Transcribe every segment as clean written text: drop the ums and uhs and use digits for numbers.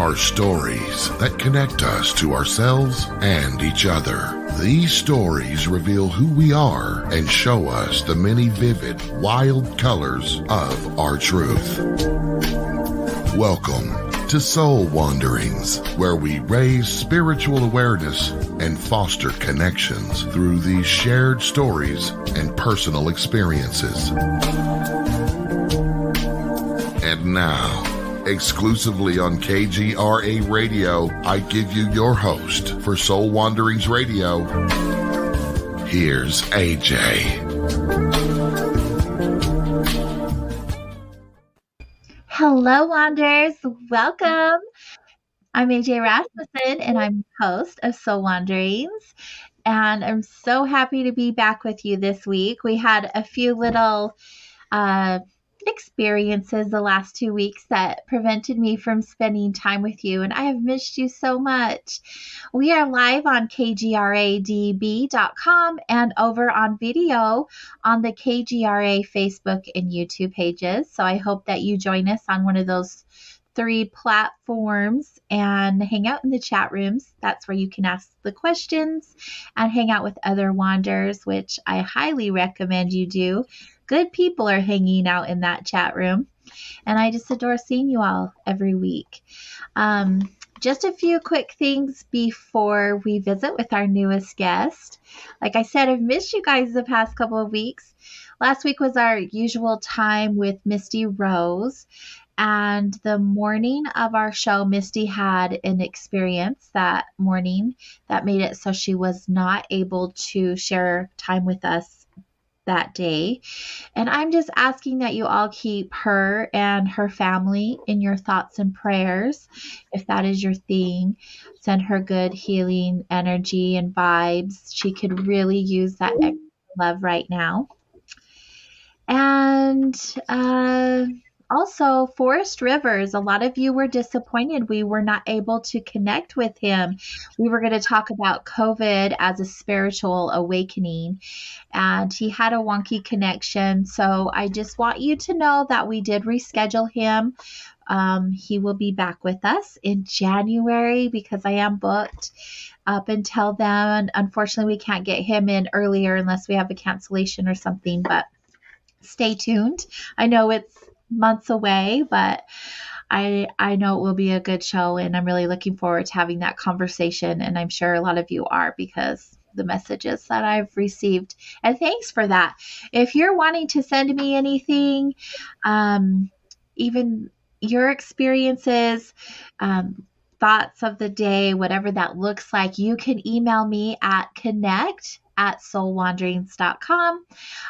are stories that connect us to ourselves and each other. These stories reveal who we are and show us the many vivid, wild colors of our truth. Welcome to Soul Wanderings, where we raise spiritual awareness and foster connections through these shared stories and personal experiences. And now, exclusively on KGRA Radio, I give you your host for Soul Wanderings Radio. Here's AJ. Hello, Wanderers. Welcome. I'm AJ Rasmussen, and I'm host of Soul Wanderings. And I'm so happy to be back with you this week. We had a few little experiences the last 2 weeks that prevented me from spending time with you, and I have missed you so much. We are live on kgradb.com and over on video on the KGRA Facebook and YouTube pages. So I hope that you join us on one of those 3 platforms and hang out in the chat rooms. That's where you can ask the questions and hang out with other Wanderers, which I highly recommend you do. Good people are hanging out in that chat room, and I just adore seeing you all every week. Just a few quick things before we visit with our newest guest. Like I said, I've missed you guys the past couple of weeks. Last week was our usual time with Misty Rose, and the morning of our show, Misty had an experience that morning that made it so she was not able to share time with us that day. And I'm just asking that you all keep her and her family in your thoughts and prayers. If that is your thing, send her good healing energy and vibes. She could really use that extra love right now. And also, Forrest Rivers, a lot of you were disappointed we were not able to connect with him. We were going to talk about COVID as a spiritual awakening, and he had a wonky connection. So I just want you to know that we did reschedule him. He will be back with us in January because I am booked up until then. Unfortunately, we can't get him in earlier unless we have a cancellation or something, but stay tuned. I know it's months away, but I know it will be a good show, and I'm really looking forward to having that conversation, and I'm sure a lot of you are because the messages that I've received, and thanks for that. If you're wanting to send me anything, even your experiences, thoughts of the day, whatever that looks like, you can email me at connect@soulwanderings.com.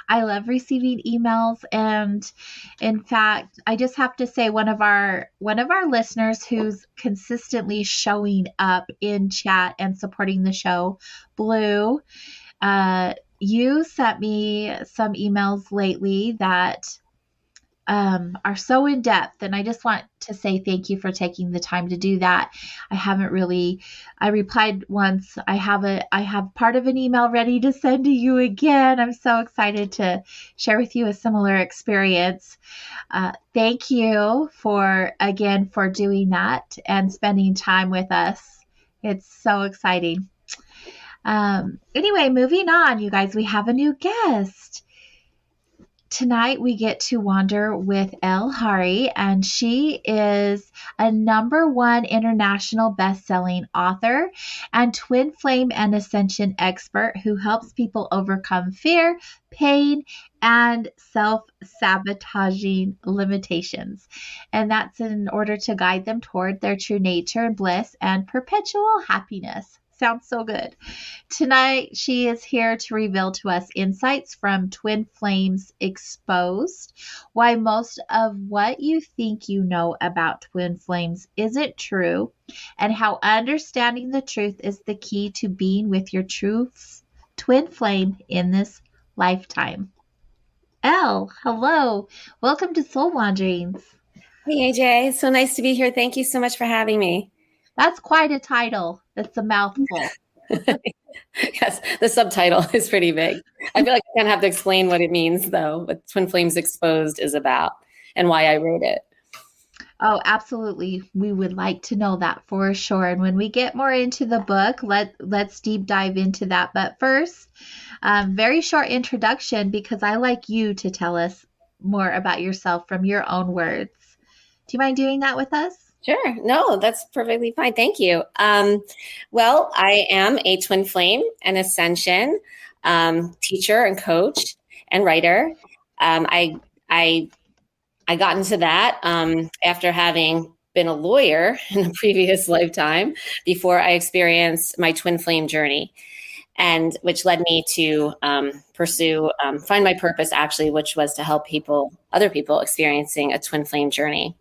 I love receiving emails, and in fact, I just have to say one of our listeners who's consistently showing up in chat and supporting the show, Blue, you sent me some emails lately that are so in depth, and I just want to say thank you for taking the time to do that. I replied once. I have part of an email ready to send to you again. I'm so excited to share with you a similar experience. Thank you for doing that and spending time with us. It's so exciting. Anyway, moving on, you guys, we have a new guest. Tonight we get to wander with Elle, and she is a #1 international best-selling author and twin flame and ascension expert who helps people overcome fear, pain, and self-sabotaging limitations. And that's in order to guide them toward their true nature and bliss and perpetual happiness. Sounds so good. Tonight, she is here to reveal to us insights from Twin Flames Exposed, why most of what you think you know about twin flames isn't true, and how understanding the truth is the key to being with your true twin flame in this lifetime. Elle, hello. Welcome to Soul Wanderings. Hey, AJ. So nice to be here. Thank you so much for having me. That's quite a title. That's a mouthful. Yes, the subtitle is pretty big. I feel like I kind of have to explain what it means, though, what Twin Flames Exposed is about and why I wrote it. Oh, absolutely. We would like to know that for sure. And when we get more into the book, let's deep dive into that. But first, very short introduction because I like you to tell us more about yourself from your own words. Do you mind doing that with us? Sure. No, that's perfectly fine. Thank you. Well, I am a twin flame and ascension teacher and coach and writer. I I I got into that after having been a lawyer in a previous lifetime before I experienced my twin flame journey, and which led me to pursue find my purpose actually, which was to help other people experiencing a twin flame journey.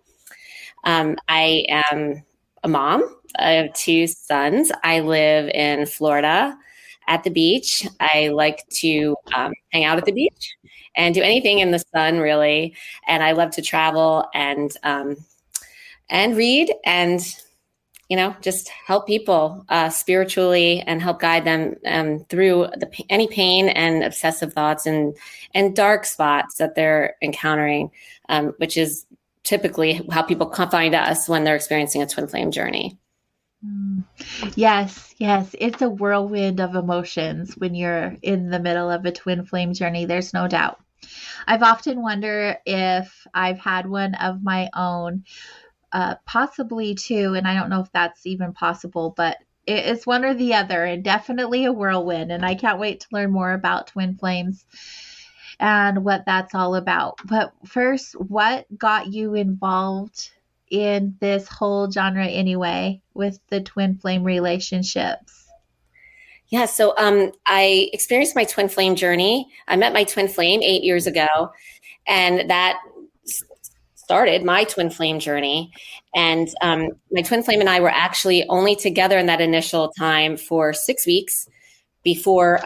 I am a mom. I have two sons. I live in Florida at the beach. I like to hang out at the beach and do anything in the sun, really. And I love to travel and read and, just help people spiritually and help guide them through any pain and obsessive thoughts and dark spots that they're encountering, which is typically how people find us when they're experiencing a twin flame journey. Yes, yes. It's a whirlwind of emotions when you're in the middle of a twin flame journey. There's no doubt. I've often wondered if I've had one of my own, possibly two, and I don't know if that's even possible, but it's one or the other, and definitely a whirlwind. And I can't wait to learn more about twin flames and what that's all about. But first, what got you involved in this whole genre anyway with the twin flame relationships? Yeah, so I experienced my twin flame journey. I met my twin flame 8 years ago, and that started my twin flame journey. And my twin flame and I were actually only together in that initial time for 6 weeks before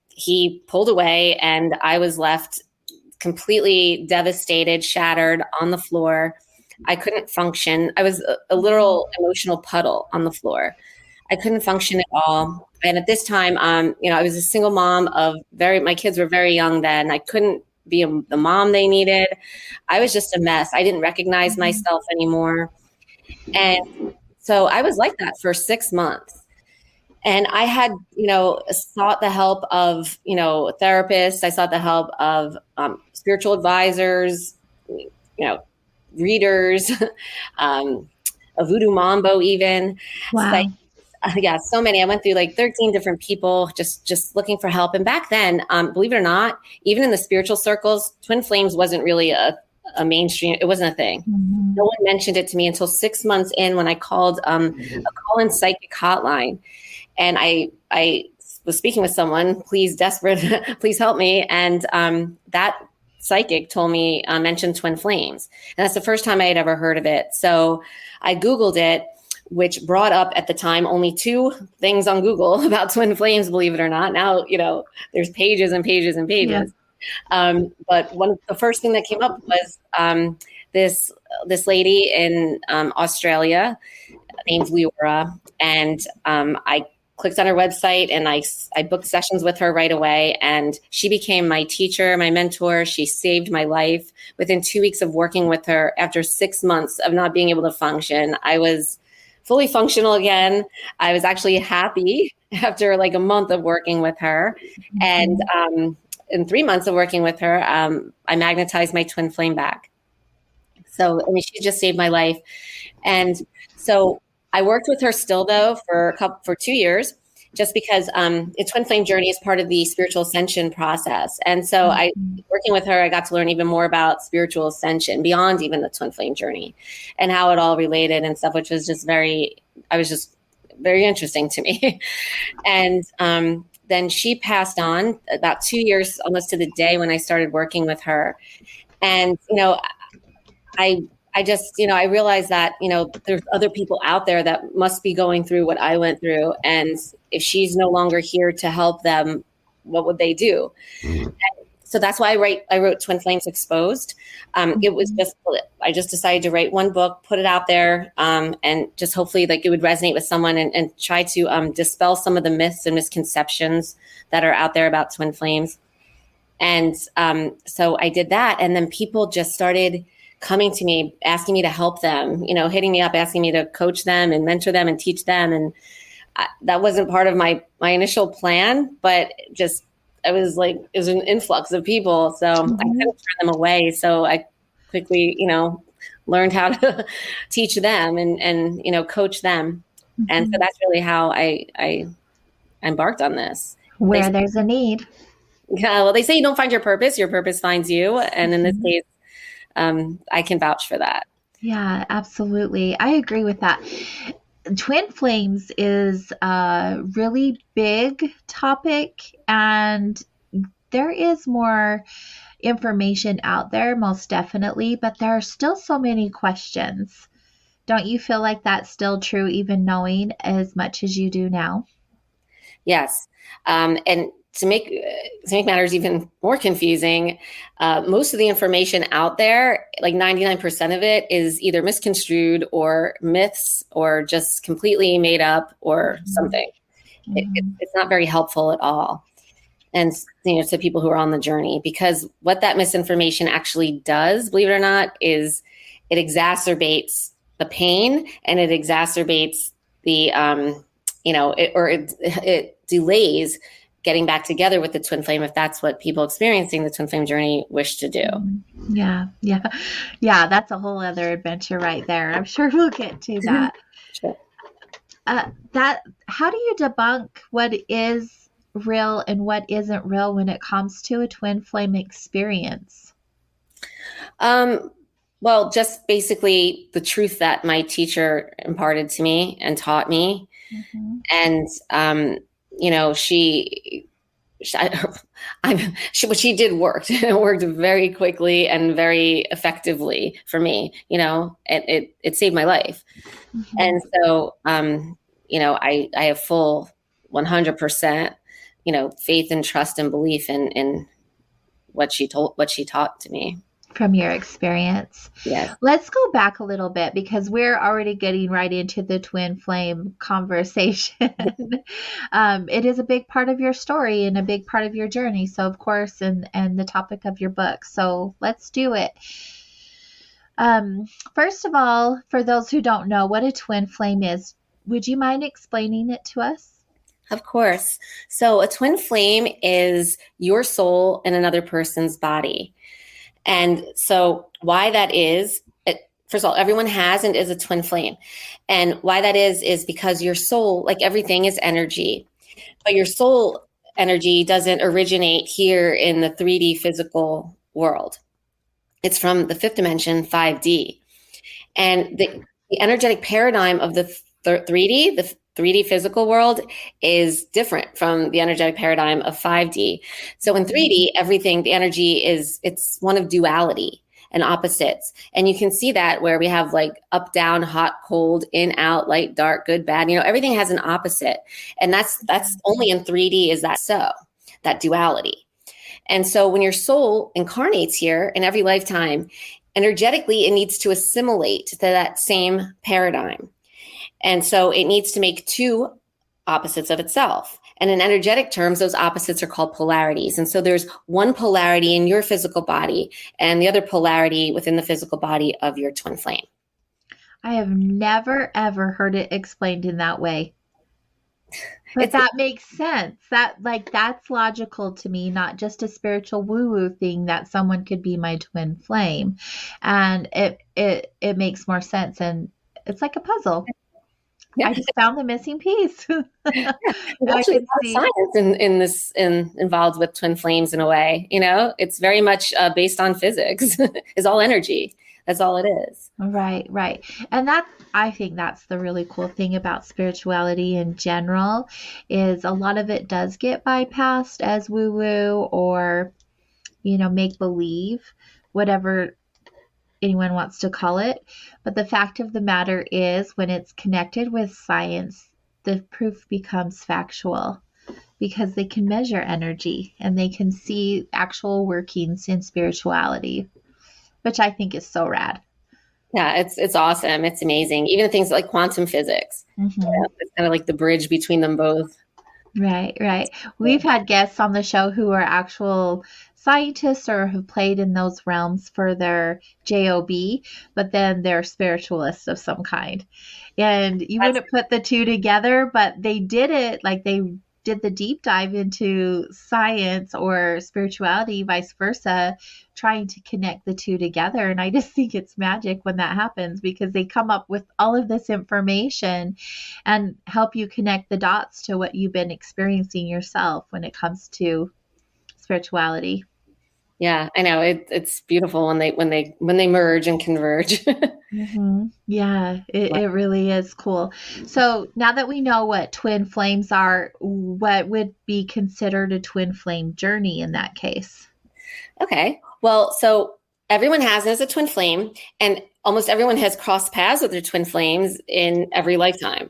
he pulled away, and I was left completely devastated, shattered on the floor. I couldn't function. I was a literal emotional puddle on the floor. I couldn't function at all. And at this time, I was a single mom my kids were very young then. I couldn't be the mom they needed. I was just a mess. I didn't recognize myself anymore. And so I was like that for 6 months. And I had, sought the help of, therapists. I sought the help of spiritual advisors, readers, a voodoo mambo even. Wow. So many. I went through like 13 different people just looking for help. And back then, believe it or not, even in the spiritual circles, twin flames wasn't really a mainstream. It wasn't a thing. Mm-hmm. No one mentioned it to me until 6 months in when I called a call-in psychic hotline. And I was speaking with someone, desperate, please help me. And that psychic told me, mentioned twin flames. And that's the first time I had ever heard of it. So I Googled it, which brought up at the time only 2 things on Google about twin flames, believe it or not. Now, there's pages and pages and pages. Yeah. But the first thing that came up was this lady in Australia named Leora. And I clicked on her website and I booked sessions with her right away. And she became my teacher, my mentor. She saved my life. Within 2 weeks of working with her, after 6 months of not being able to function, I was fully functional again. I was actually happy after like a month of working with her. And in 3 months of working with her, I magnetized my twin flame back. So, she just saved my life. And so I worked with her still though for 2 years, just because a twin flame journey is part of the spiritual ascension process. And so working with her, I got to learn even more about spiritual ascension beyond even the twin flame journey and how it all related and stuff, which was just very interesting to me. And then she passed on about 2 years, almost to the day when I started working with her. And, I just, I realized that, there's other people out there that must be going through what I went through. And if she's no longer here to help them, what would they do? And so that's why I wrote Twin Flames Exposed. It was I just decided to write one book, put it out there, and just hopefully like it would resonate with someone and try to dispel some of the myths and misconceptions that are out there about twin flames. And so I did that. And then people just started coming to me, asking me to help them, hitting me up, asking me to coach them and mentor them and teach them. And that wasn't part of my initial plan, but just, it was an influx of people. So I couldn't turn them away. So I quickly, learned how to teach them and coach them. And so that's really how I embarked on this. Where there's a need. Yeah, well, they say you don't find your purpose finds you. And in this case, I can vouch for that. Yeah, absolutely. I agree with that. Twin flames is a really big topic, and there is more information out there, most definitely, but there are still so many questions. Don't you feel like that's still true, even knowing as much as you do now? Yes. And to make matters even more confusing, most of the information out there, like 99% of it, is either misconstrued or myths or just completely made up or something. It's not very helpful at all. And to people who are on the journey, because what that misinformation actually does, believe it or not, is it exacerbates the pain, and it exacerbates the it delays getting back together with the twin flame, if that's what people experiencing the twin flame journey wish to do. Yeah. That's a whole other adventure right there. I'm sure we'll get to that. Sure. How do you debunk what is real and what isn't real when it comes to a twin flame experience? Well, just basically the truth that my teacher imparted to me and taught me. And, what she did worked. It worked very quickly and very effectively for me, and it saved my life. And so, I have full 100%, faith and trust and belief in what she taught to me. From your experience. Yeah. Let's go back a little bit, because we're already getting right into the twin flame conversation. It is a big part of your story and a big part of your journey. So of course, and the topic of your book. So let's do it. First of all, for those who don't know what a twin flame is, would you mind explaining it to us? Of course. So a twin flame is your soul in another person's body. And so why that is, first of all, everyone has and is a twin flame. And why that is because your soul, like everything, is energy. But your soul energy doesn't originate here in the 3D physical world. It's from the fifth dimension, 5D. And the energetic paradigm of the 3D, the 3D physical world, is different from the energetic paradigm of 5D. So in 3D, everything, the energy it's one of duality and opposites. And you can see that where we have like up, down, hot, cold, in, out, light, dark, good, bad, everything has an opposite. And that's only in 3D is that duality. And so when your soul incarnates here in every lifetime, energetically, it needs to assimilate to that same paradigm. And so it needs to make two opposites of itself. And in energetic terms, those opposites are called polarities. And so there's one polarity in your physical body and the other polarity within the physical body of your twin flame. I have never, ever heard it explained in that way. But that makes sense. That's logical to me, not just a spiritual woo-woo thing that someone could be my twin flame. And it makes more sense. And it's like a puzzle. Yeah. I just found the missing piece. Yeah, there's actually a lot of science involved with twin flames in a way. It's very much based on physics. It's all energy. That's all it is. Right. And I think that's the really cool thing about spirituality in general, is a lot of it does get bypassed as woo-woo or, make believe, whatever anyone wants to call it. But the fact of the matter is, when it's connected with science, the proof becomes factual, because they can measure energy and they can see actual workings in spirituality, which I think is so rad. Yeah, it's awesome. It's amazing. Even things like quantum physics. Mm-hmm. It's kind of like the bridge between them both. Right. We've had guests on the show who are actual scientists or have played in those realms for their job, but then they're spiritualists of some kind. And you wouldn't put the two together, but they did it, like they did the deep dive into science or spirituality, vice versa, trying to connect the two together. And I just think it's magic when that happens, because they come up with all of this information and help you connect the dots to what you've been experiencing yourself when it comes to spirituality. Yeah, I know. It's beautiful when they merge and converge. Mm-hmm. Yeah, it really is cool. So now that we know what twin flames are, what would be considered a twin flame journey in that case? Okay. Well, so everyone has it as a twin flame, and almost everyone has crossed paths with their twin flames in every lifetime.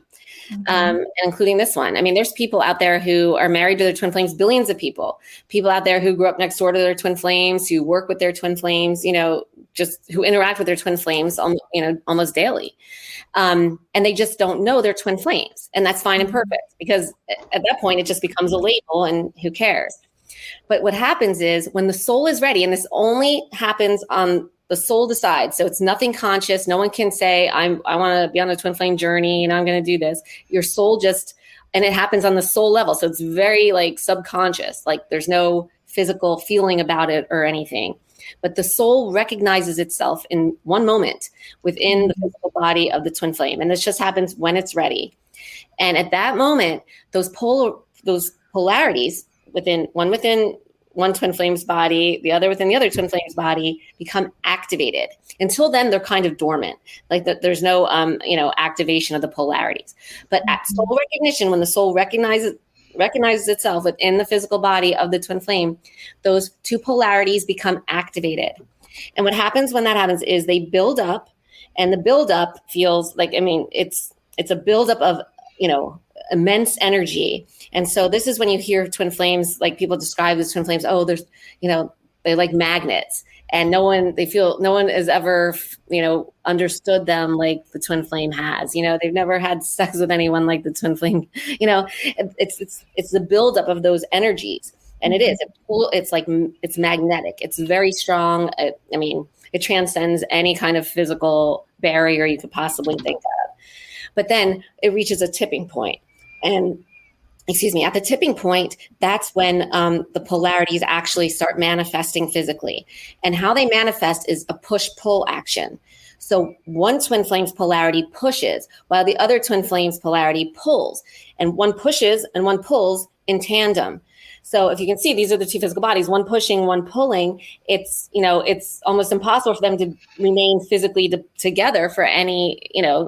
Including this one. I mean, there's people out there who are married to their twin flames, billions of people out there who grew up next door to their twin flames, who work with their twin flames, just who interact with their twin flames, almost daily. And they just don't know their twin flames. And that's fine and perfect, because at that point, it just becomes a label and who cares? But what happens is when the soul is ready, and this only happens on the soul decides. So it's nothing conscious. No one can say, I want to be on a twin flame journey and I'm going to do this. Your soul and it happens on the soul level. So it's very like subconscious, like there's no physical feeling about it or anything. But the soul recognizes itself in one moment within the physical body of the twin flame. And this just happens when it's ready. And at that moment, those polarities within one twin flame's body, the other within the other twin flame's body, become activated. Until then, they're kind of dormant. Like there's no, activation of the polarities. But at soul recognition, when the soul recognizes itself within the physical body of the twin flame, those two polarities become activated. And what happens when that happens is they build up, and the buildup feels like, it's a buildup of, immense energy. And so this is when you hear twin flames, like people describe as twin flames, there's, they like magnets, and no one has ever, understood them like the twin flame has. They've never had sex with anyone like the twin flame. It's the buildup of those energies. And it's magnetic. It's very strong. It transcends any kind of physical barrier you could possibly think of. But then it reaches a tipping point. And at the tipping point, that's when the polarities actually start manifesting physically. And how they manifest is a push-pull action. So one twin flame's polarity pushes, while the other twin flame's polarity pulls. And one pushes and one pulls in tandem. So if you can see, these are the two physical bodies, one pushing, one pulling. It's almost impossible for them to remain physically together for any,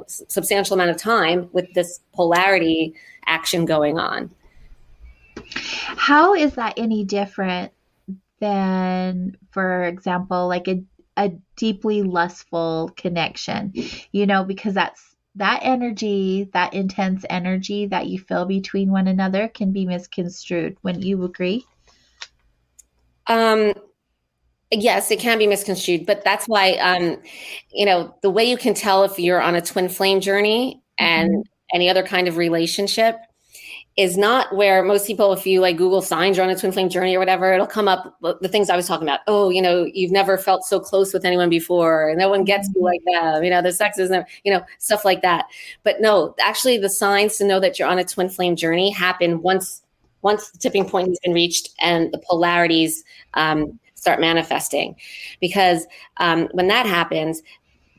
substantial amount of time with this polarity action going on. How is that any different than, for example, like a deeply lustful connection? Because that energy, that intense energy that you feel between one another can be misconstrued. Wouldn't you agree? Yes, it can be misconstrued, but that's why, the way you can tell if you're on a twin flame journey and any other kind of relationship is not where most people, if you like Google signs you're on a twin flame journey or whatever, it'll come up the things I was talking about. Oh, you've never felt so close with anyone before. No one gets you like that. The sex isn't, stuff like that. But no, actually the signs to know that you're on a twin flame journey happen once the tipping point has been reached and the polarities start manifesting. Because when that happens,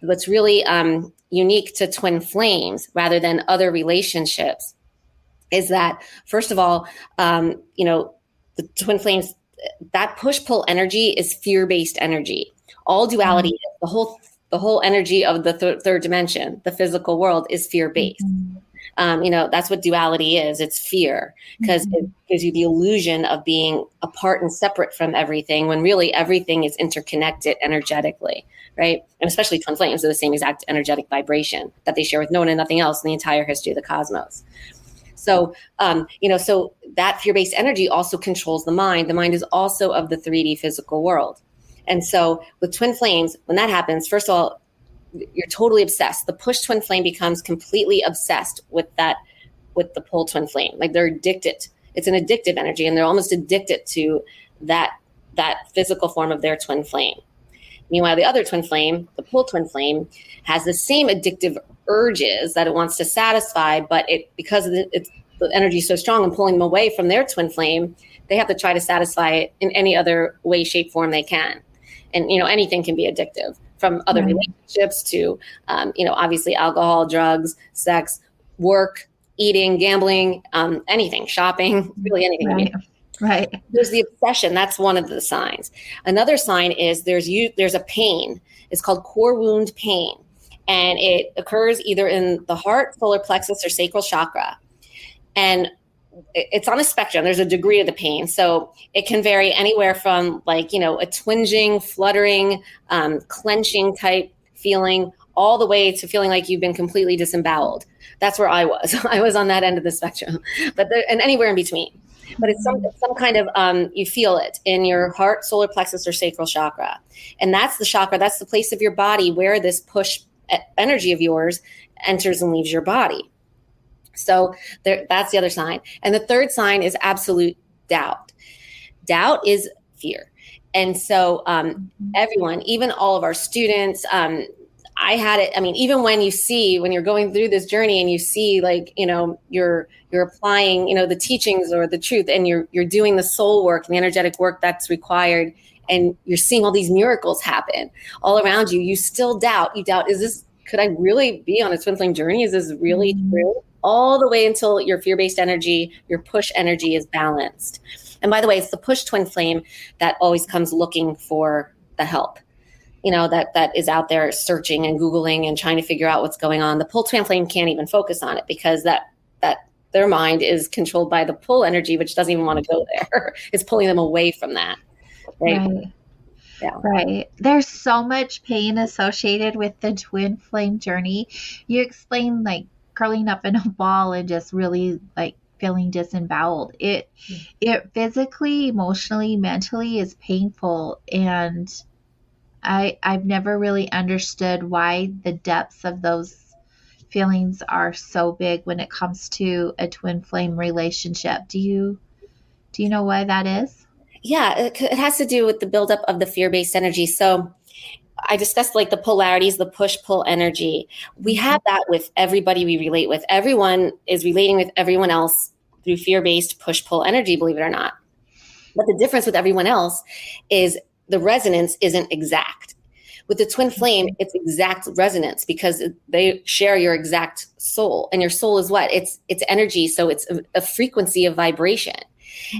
what's really unique to twin flames rather than other relationships is that, first of all, the twin flames, that push-pull energy is fear-based energy. All duality, the whole energy of the third dimension, the physical world, is fear-based. That's what duality is. It's fear, because it gives you the illusion of being apart and separate from everything, when really everything is interconnected energetically, right? And especially twin flames are the same exact energetic vibration that they share with no one and nothing else in the entire history of the cosmos. So, so that fear-based energy also controls the mind. The mind is also of the 3D physical world. And so with twin flames, when that happens, first of all, you're totally obsessed. The push twin flame becomes completely obsessed with the pull twin flame. Like they're addicted. It's an addictive energy, and they're almost addicted to that that physical form of their twin flame. Meanwhile, the other twin flame, the pull twin flame, has the same addictive urges that it wants to satisfy, but because the energy is so strong and pulling them away from their twin flame, they have to try to satisfy it in any other way, shape, form they can. And, anything can be addictive, from other relationships to, obviously alcohol, drugs, sex, work, eating, gambling, anything, shopping, really anything. Right. There's the obsession. That's one of the signs. Another sign is there's a pain. It's called core wound pain. And it occurs either in the heart, solar plexus, or sacral chakra. And it's on a spectrum. There's a degree of the pain. So it can vary anywhere from a twinging, fluttering, clenching type feeling, all the way to feeling like you've been completely disemboweled. That's where I was. I was on that end of the spectrum, and anywhere in between. But it's some kind of, you feel it in your heart, solar plexus, or sacral chakra. And that's the chakra, that's the place of your body where this push energy of yours enters and leaves your body. So that's the other sign. And the third sign is absolute doubt. Doubt is fear. And so everyone, even all of our students, I had it. I mean, even when you're going through this journey and you see you're applying, the teachings or the truth, and you're doing the soul work and the energetic work that's required, and you're seeing all these miracles happen all around you, you still doubt. You doubt, could I really be on a twin flame journey? Is this really true? All the way until your fear-based energy, your push energy is balanced. And by the way, it's the push twin flame that always comes looking for the help. That is out there searching and Googling and trying to figure out what's going on. The pull twin flame can't even focus on it because that their mind is controlled by the pull energy, which doesn't even want to go there. It's pulling them away from that. Right. Yeah. Right. There's so much pain associated with the twin flame journey. You explained curling up in a ball and just really feeling disemboweled. It physically, emotionally, mentally is painful, and I've never really understood why the depths of those feelings are so big when it comes to a twin flame relationship. Do you know why that is? Yeah, it has to do with the buildup of the fear-based energy. So I discussed the polarities, the push-pull energy. We have that with everybody we relate with. Everyone is relating with everyone else through fear-based push-pull energy, believe it or not. But the difference with everyone else is the resonance isn't exact. With the twin flame, it's exact resonance because they share your exact soul. And your soul is what? It's energy. So it's a frequency of vibration.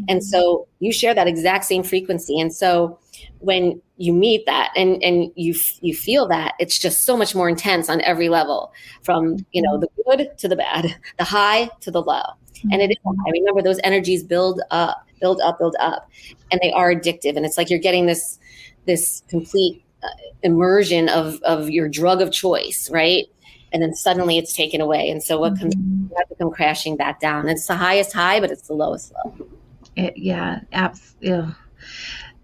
And so you share that exact same frequency. And so when you meet that and you feel that, it's just so much more intense on every level, from the good to the bad, the high to the low. And it is high. Remember, those energies build up, and they are addictive. And it's like you're getting this complete immersion of your drug of choice, right? And then suddenly it's taken away. And so what comes, you have to come crashing back down. It's the highest high, but it's the lowest low.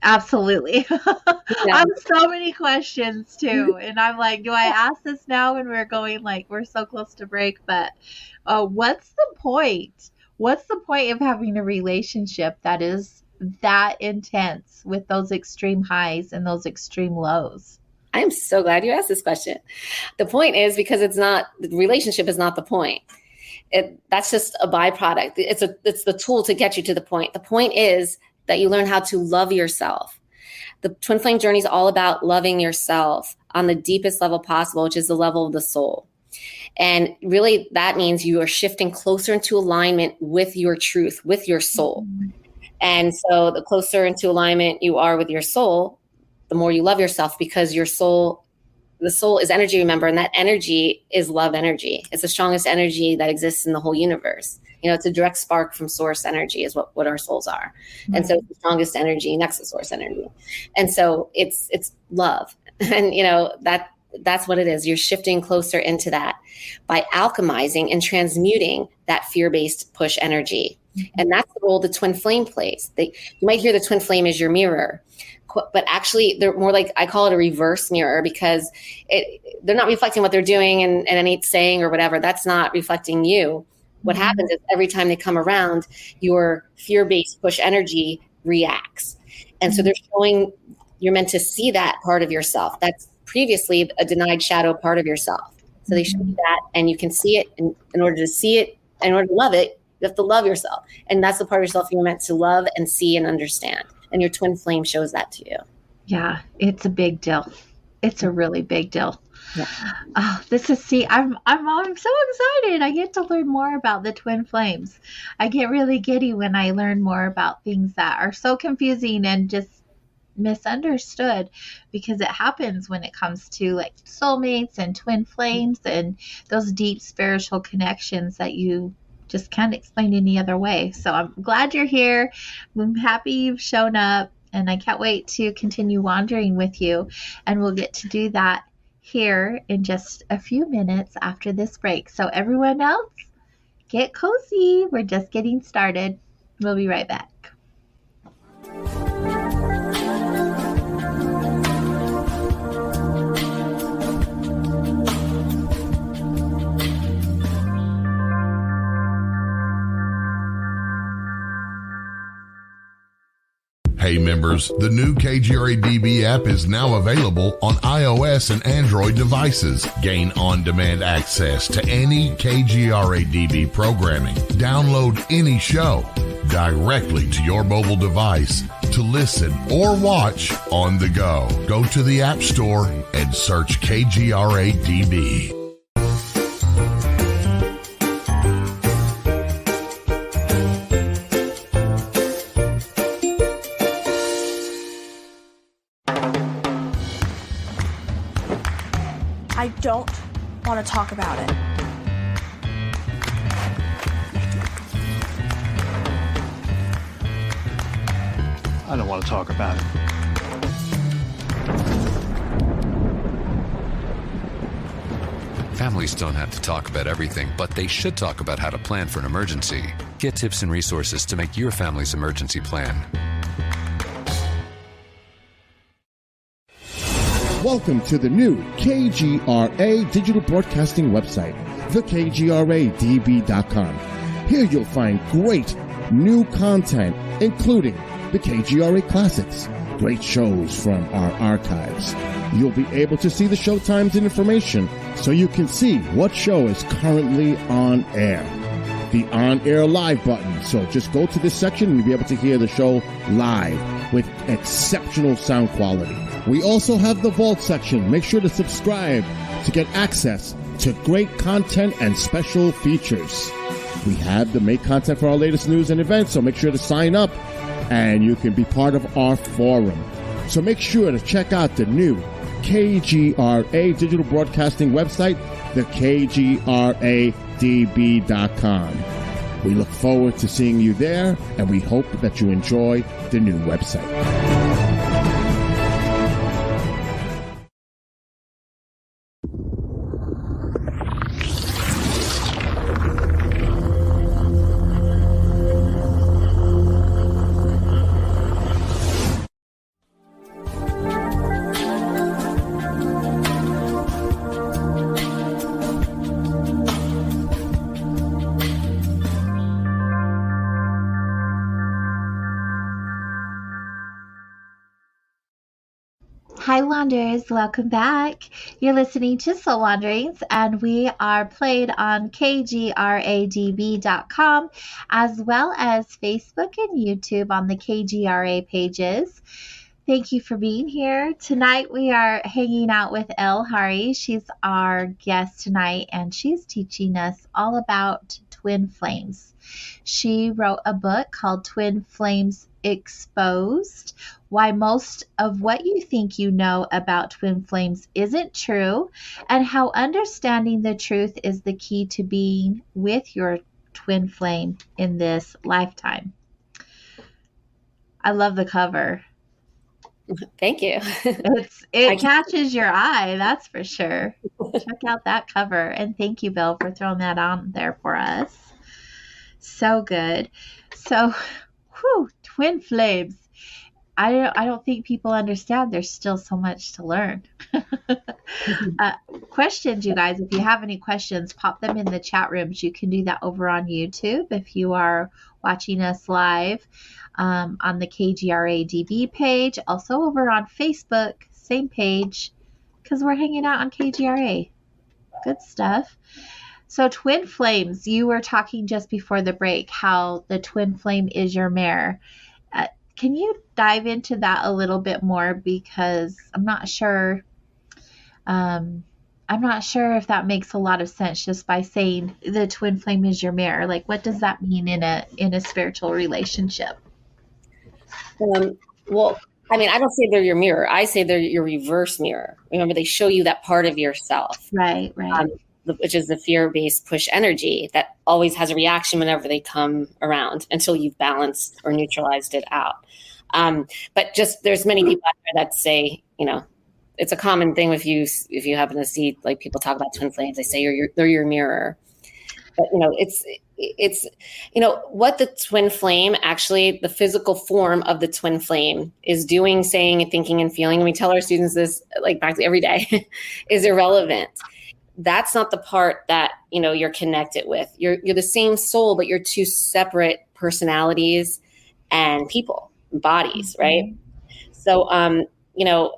Absolutely. I have so many questions too. And I'm like, do I ask this now when we're going, we're so close to break, but what's the point? What's the point of having a relationship that is that intense with those extreme highs and those extreme lows? I'm so glad you asked this question. The point is because the relationship is not the point. That's just a byproduct. It's the tool to get you to the point. The point is that you learn how to love yourself. The twin flame journey is all about loving yourself on the deepest level possible, which is the level of the soul. And really that means you are shifting closer into alignment with your truth, with your soul. And so the closer into alignment you are with your soul, the more you love yourself, because the soul is energy, remember, and that energy is love energy. It's the strongest energy that exists in the whole universe. It's a direct spark from source energy is what our souls are. Mm-hmm. And so it's the strongest energy next to source energy. And so it's love. And, that's what it is. You're shifting closer into that by alchemizing and transmuting that fear-based push energy. Mm-hmm. And that's the role the twin flame plays. You might hear the twin flame is your mirror, but actually they're more I call it a reverse mirror, because they're not reflecting what they're doing and any saying or whatever. That's not reflecting you. What happens is every time they come around, your fear-based push energy reacts. And so they're showing you're meant to see that part of yourself. That's previously a denied shadow part of yourself. So they show you that, and you can see it. And in order to see it, in order to love it, you have to love yourself. And that's the part of yourself you're meant to love and see and understand. And your twin flame shows that to you. Yeah, it's a big deal. It's a really big deal. Yeah. Oh, I'm so excited. I get to learn more about the twin flames. I get really giddy when I learn more about things that are so confusing and just misunderstood, because it happens when it comes to like soulmates and twin flames and those deep spiritual connections that you just can't explain any other way. So I'm glad you're here. I'm happy you've shown up, and I can't wait to continue wandering with you. And we'll get to do that here in just a few minutes after this break. So everyone else, get cozy. We're just getting started. We'll be right back. Hey members, the new KGRA-DB app is now available on iOS and Android devices. Gain on-demand access to any KGRA-DB programming. Download any show directly to your mobile device to listen or watch on the go. Go to the App Store and search KGRA-DB. I don't want to talk about it. I don't want to talk about it. Families don't have to talk about everything, but they should talk about how to plan for an emergency. Get tips and resources to make your family's emergency plan. Welcome to the new KGRA digital broadcasting website, thekgradb.com. Here you'll find great new content, including the KGRA Classics, great shows from our archives. You'll be able to see the show times and information so you can see what show is currently on air. The on-air live button. So just go to this section and you'll be able to hear the show live with exceptional sound quality. We also have the Vault section. Make sure to subscribe to get access to great content and special features. We have the make content for our latest news and events, so make sure to sign up and you can be part of our forum. So make sure to check out the new KGRA digital broadcasting website, thekgradb.com. We look forward to seeing you there, and we hope that you enjoy the new website. Hi Wanderers, welcome back. You're listening to Soul Wanderings, and we are played on KGRADB.com as well as Facebook and YouTube on the KGRA pages. Thank you for being here. Tonight we are hanging out with Elle Hari. She's our guest tonight, and she's teaching us all about twin flames. She wrote a book called Twin Flames Exposed: Why Most of What You Think You Know About Twin Flames Isn't True, and How Understanding the Truth is the Key to Being with Your Twin Flame in This Lifetime. I love the cover. Thank you. It catches your eye, that's for sure. Check out that cover. And thank you, Bill, for throwing that on there for us. So good. So, twin flames. I don't think people understand there's still so much to learn. Questions, you guys, if you have any questions, pop them in the chat rooms. You can do that over on YouTube if you are watching us live. on the KGRA DB page, also over on Facebook, same page, because we're hanging out on KGRA. Good stuff. So twin flames, you were talking just before the break how the twin flame is your mirror. Can you dive into that a little bit more? Because I'm not sure if that makes a lot of sense just by saying the twin flame is your mirror. Like, what does that mean in a spiritual relationship? Well, I mean, I don't say they're your mirror. I say they're your reverse mirror. Remember, they show you that part of yourself. Right. Which is the fear-based push energy that always has a reaction whenever they come around until you've balanced or neutralized it out. But just there's many people out there that say, it's a common thing if you happen to see like people talk about twin flames, they say they're your mirror. But it's what the twin flame actually, the physical form of the twin flame is doing, saying, and thinking and feeling. And we tell our students this like practically every day is irrelevant. That's not the part that, you're connected with. You're the same soul, but you're two separate personalities and people, bodies, right? So,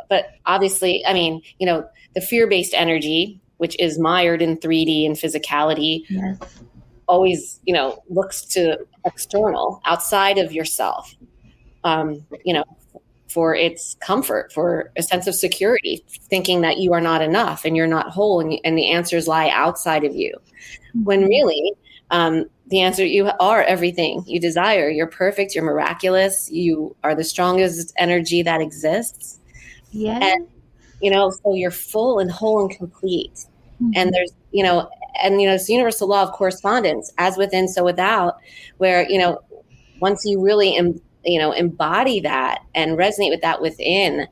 but obviously, I mean, the fear-based energy, which is mired in 3D and physicality, Yes. always, looks to external, outside of yourself, for its comfort, for a sense of security, thinking that you are not enough and you're not whole, and the answers lie outside of you. When really, the answer, you are everything you desire. You're perfect. You're miraculous. You are the strongest energy that exists. Yeah. And, so you're full and whole and complete. And there's, it's the universal law of correspondence, as within, so without, where, once you really embody that and resonate with that within,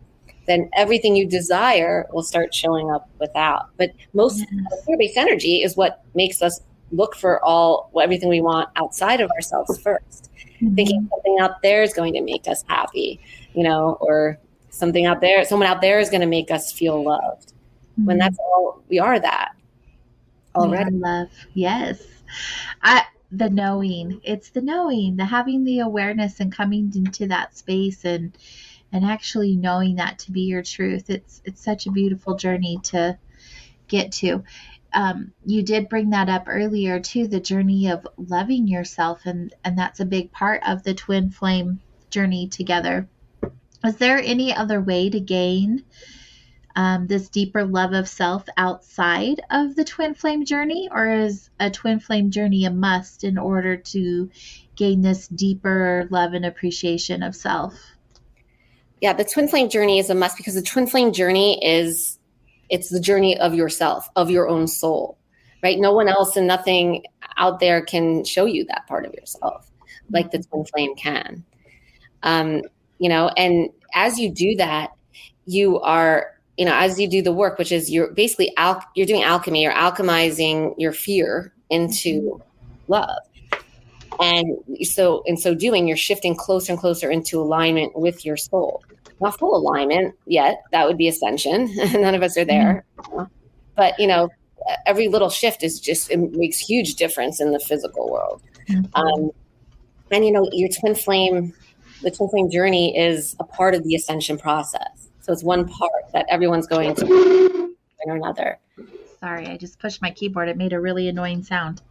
then everything you desire will start showing up without. But most fear-based energy is what makes us look for everything we want outside of ourselves first, thinking something out there is going to make us happy, or someone out there is going to make us feel loved. When that's all, we are that already. Love. Yes. The knowing, it's the knowing, the having the awareness and coming into that space and actually knowing that to be your truth. It's such a beautiful journey to get to. You did bring that up earlier too, the journey of loving yourself. And that's a big part of the twin flame journey together. Is there any other way to gain this deeper love of self outside of the twin flame journey, or is a twin flame journey a must in order to gain this deeper love and appreciation of self? Yeah, the twin flame journey is a must, because the twin flame journey it's the journey of yourself, of your own soul, right? No one else and nothing out there can show you that part of yourself like the twin flame can. And as you do that, you are, as you do the work, which is you're basically you're doing alchemy, you're alchemizing your fear into love. And so in so doing, you're shifting closer and closer into alignment with your soul. Not full alignment yet. That would be ascension. None of us are there. But, every little shift it makes huge difference in the physical world. And, your twin flame, the twin flame journey is a part of the ascension process. So it's one part that everyone's going to or another. Sorry, I just pushed my keyboard. It made a really annoying sound.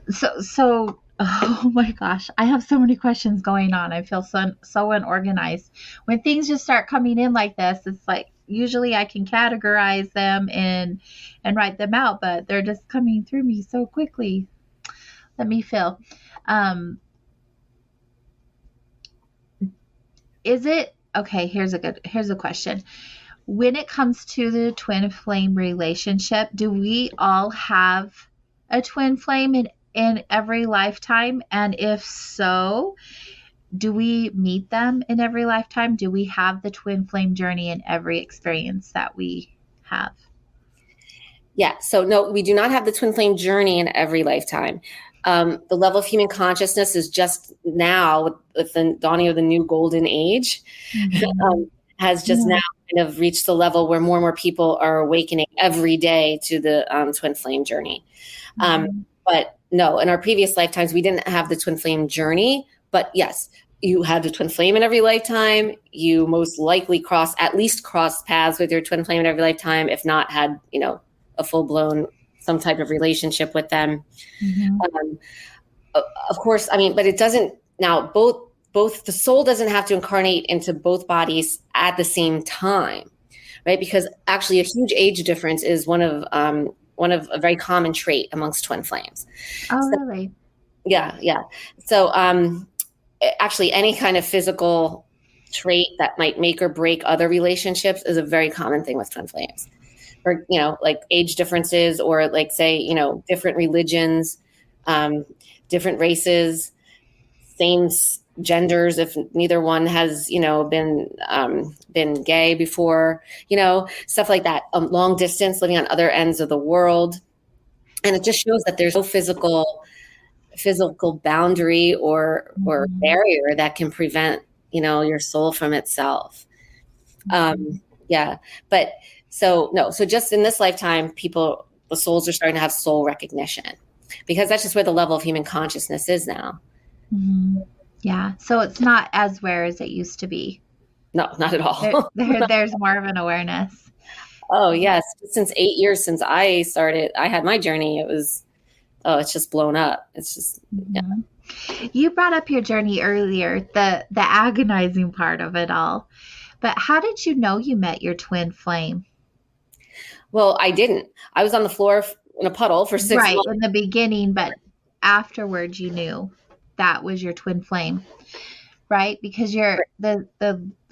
So, oh my gosh, I have so many questions going on. I feel so unorganized. When things just start coming in like this, it's like usually I can categorize them and write them out, but they're just coming through me so quickly. Let me feel. Is it okay? Here's a question. When it comes to the twin flame relationship, do we all have a twin flame in every lifetime? And if so, do we meet them in every lifetime? Do we have the twin flame journey in every experience that we have? Yeah. So no, we do not have the twin flame journey in every lifetime. The level of human consciousness is just now with the dawning of the new golden age, has just now kind of reached the level where more and more people are awakening every day to the twin flame journey. But no, in our previous lifetimes, we didn't have the twin flame journey, But yes, you had a twin flame in every lifetime. You most likely at least crossed paths with your twin flame in every lifetime, if not had, a full blown, some type of relationship with them. Of course, but it doesn't, now both the soul doesn't have to incarnate into both bodies at the same time, right? Because actually a huge age difference is one of a very common trait amongst twin flames. Oh, really? Yeah. So actually any kind of physical trait that might make or break other relationships is a very common thing with twin flames. Or, like age differences, or like, say, different religions, different races, same genders, if neither one has, been gay before, stuff like that. Long distance, living on other ends of the world. And it just shows that there's no physical boundary or barrier that can prevent, your soul from itself. But so just in this lifetime, the souls are starting to have soul recognition, because that's just where the level of human consciousness is now. Mm-hmm. Yeah. So it's not as rare as it used to be. No, not at all. There's more of an awareness. Oh, yes. Since 8 years since I had my journey, it's just blown up. It's just, yeah. You brought up your journey earlier, the agonizing part of it all. But how did you know you met your twin flame? Well, I didn't. I was on the floor in a puddle for 6 months. Right, in the beginning, but afterwards you knew that was your twin flame, right? Because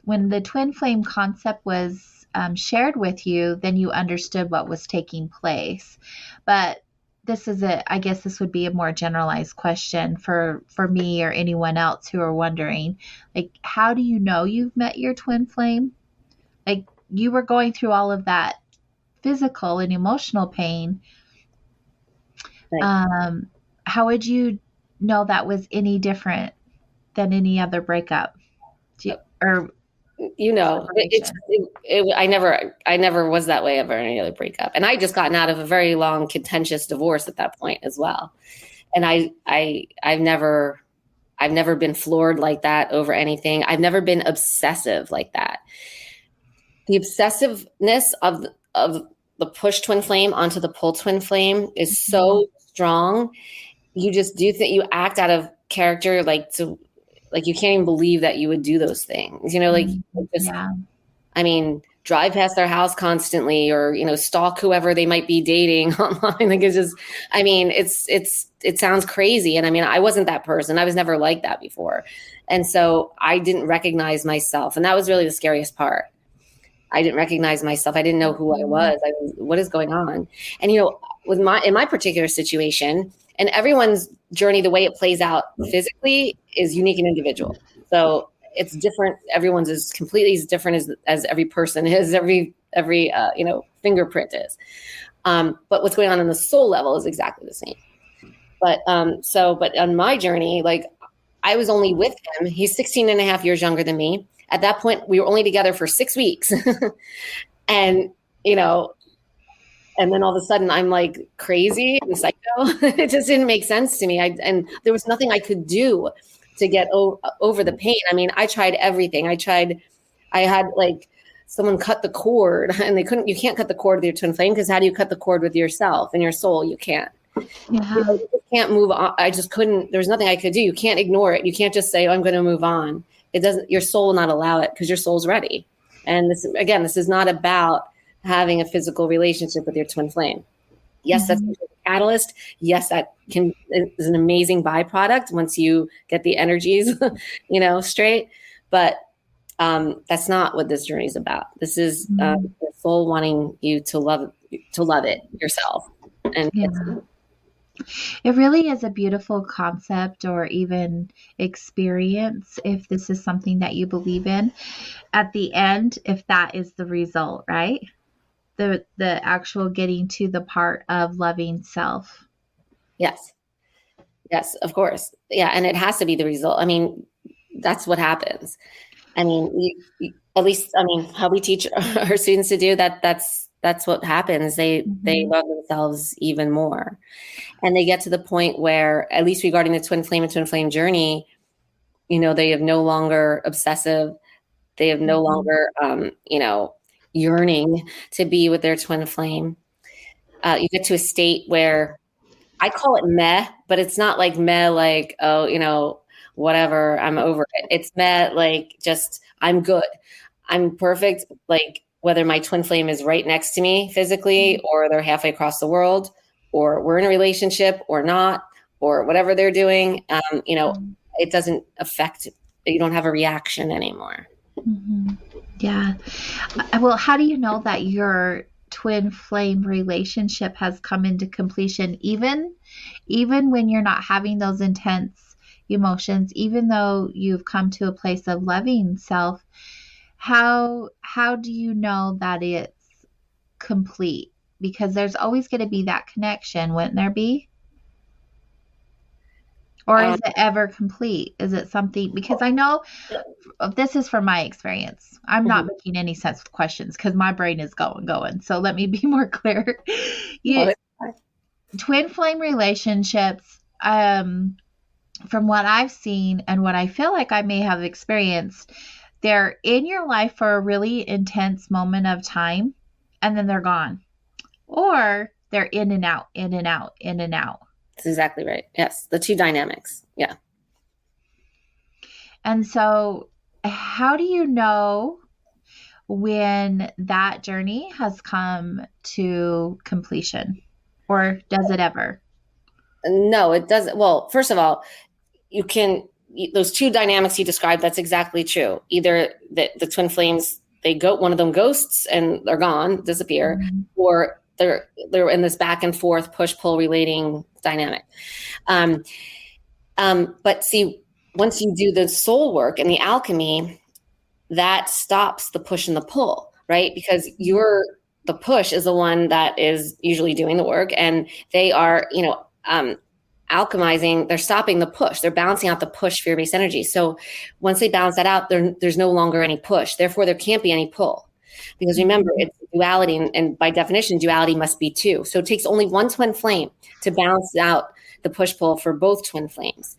when the twin flame concept was shared with you, then you understood what was taking place. But I guess this would be a more generalized question for me or anyone else who are wondering, like, how do you know you've met your twin flame? Like, you were going through all of that physical and emotional pain. Right. How would you know that was any different than any other breakup? I never was that way ever in any other breakup. And I just gotten out of a very long, contentious divorce at that point as well. And I've never been floored like that over anything. I've never been obsessive like that. The obsessiveness of the push twin flame onto the pull twin flame is so strong. You just do think you act out of character, like you can't even believe that you would do those things, drive past their house constantly, or, stalk whoever they might be dating online. Like, it's just, it sounds crazy. And I wasn't that person. I was never like that before. And so I didn't recognize myself. And that was really the scariest part. I didn't recognize myself. I didn't know who I was. What is going on? And, in my particular situation, and everyone's journey, the way it plays out physically is unique and individual. So it's different. Everyone's is completely as different as every person is, every fingerprint is. But what's going on the soul level is exactly the same. But on my journey, like, I was only with him. He's 16 and a half years younger than me. At that point, we were only together for 6 weeks. And, and then all of a sudden I'm like crazy and psycho. It just didn't make sense to me. And there was nothing I could do to get over the pain. I tried everything. I had like someone cut the cord, and you can't cut the cord with your twin flame, because how do you cut the cord with yourself and your soul? You can't. Yeah. You just can't move on. I just couldn't. There was nothing I could do. You can't ignore it. You can't just say, I'm going to move on. It doesn't. Your soul will not allow it, because your soul's ready. And this is not about having a physical relationship with your twin flame. Yes, that's a catalyst. Yes, that is an amazing byproduct once you get the energies, straight. But that's not what this journey is about. This is your soul wanting you to love it yourself. And it really is a beautiful concept, or even experience, if this is something that you believe in. At the end, if that is the result, right? The actual getting to the part of loving self. Yes, of course. Yeah. And it has to be the result. That's what happens. At least how we teach our students to do that, that's what happens. They love themselves even more. And they get to the point where, at least regarding the twin flame and twin flame journey, They have no longer obsessive. They have no longer, yearning to be with their twin flame. You get to a state where I call it meh, but it's not like meh, like, oh, whatever, I'm over it. It's meh, like just, I'm good. I'm perfect. Like whether my twin flame is right next to me physically or they're halfway across the world or we're in a relationship or not, or whatever they're doing, it doesn't affect, you don't have a reaction anymore. Mm-hmm. Yeah. Well, how do you know that your twin flame relationship has come into completion, even when you're not having those intense emotions, even though you've come to a place of loving self? How do you know that it's complete? Because there's always going to be that connection, wouldn't there be? Or is it ever complete? Is it something, because I know this is from my experience. I'm not making any sense with questions because my brain is going. So let me be more clear. Twin flame relationships, from what I've seen and what I feel like I may have experienced, they're in your life for a really intense moment of time and then they're gone. Or they're in and out, in and out, in and out. That's exactly right. Yes. The two dynamics. Yeah. And so how do you know when that journey has come to completion? Or does it ever? No, it doesn't. Well, first of all, those two dynamics you described, that's exactly true. Either the twin flames, one of them ghosts and they're gone, disappear, or they're in this back and forth push-pull relating dynamic. But see, once you do the soul work and the alchemy, that stops the push and the pull, right? Because the push is the one that is usually doing the work, and they are, alchemizing. They're stopping the push. They're balancing out the push fear-based energy. So once they balance that out, there's no longer any push. Therefore, there can't be any pull. Because remember, it's duality, and by definition, duality must be two. So it takes only one twin flame to balance out the push-pull for both twin flames.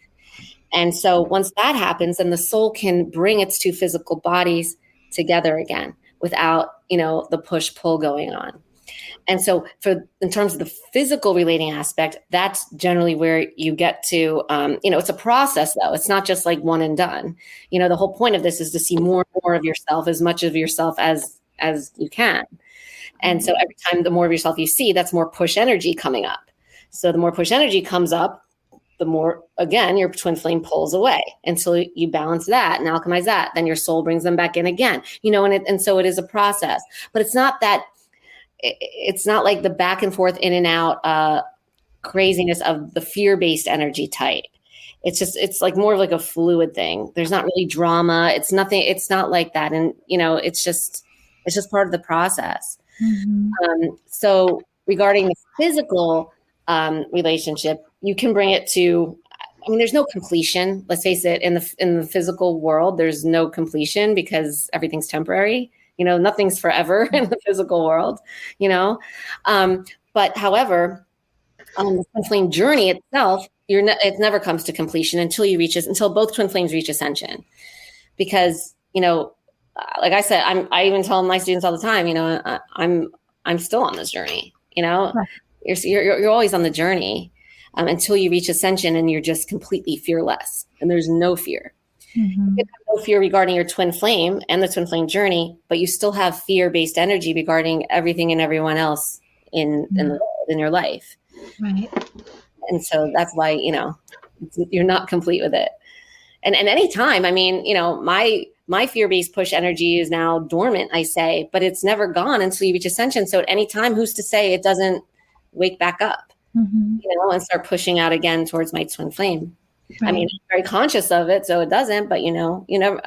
And so once that happens, then the soul can bring its two physical bodies together again without, the push-pull going on. And so in terms of the physical relating aspect, that's generally where you get to, it's a process though. It's not just like one and done. The whole point of this is to see more and more of yourself, as much of yourself as you can. And so every time the more of yourself you see, that's more push energy coming up. So the more push energy comes up, the more, again, your twin flame pulls away. And so you balance that and alchemize that. Then your soul brings them back in again, and so it is a process. But it's not like the back and forth in and out craziness of the fear-based energy type. It's like more of like a fluid thing. There's not really drama. It's nothing. It's not like that. And, it's just part of the process. Mm-hmm. So regarding the physical relationship, you can bring it to, there's no completion. Let's face it, in the physical world, there's no completion because everything's temporary. Nothing's forever in the physical world, but however, the twin flame journey itself, it never comes to completion until both twin flames reach ascension. Because, like I said, I even tell my students all the time, I'm still on this journey, you're always on the journey until you reach ascension and you're just completely fearless and there's no fear. Mm-hmm. You have no fear regarding your twin flame and the twin flame journey, but you still have fear-based energy regarding everything and everyone else in your life. Right. And so that's why, you're not complete with it. And any time, my fear-based push energy is now dormant, I say, but it's never gone until you reach ascension. So at any time, who's to say it doesn't wake back up, and start pushing out again towards my twin flame. Right. I'm very conscious of it, so it doesn't, but you never,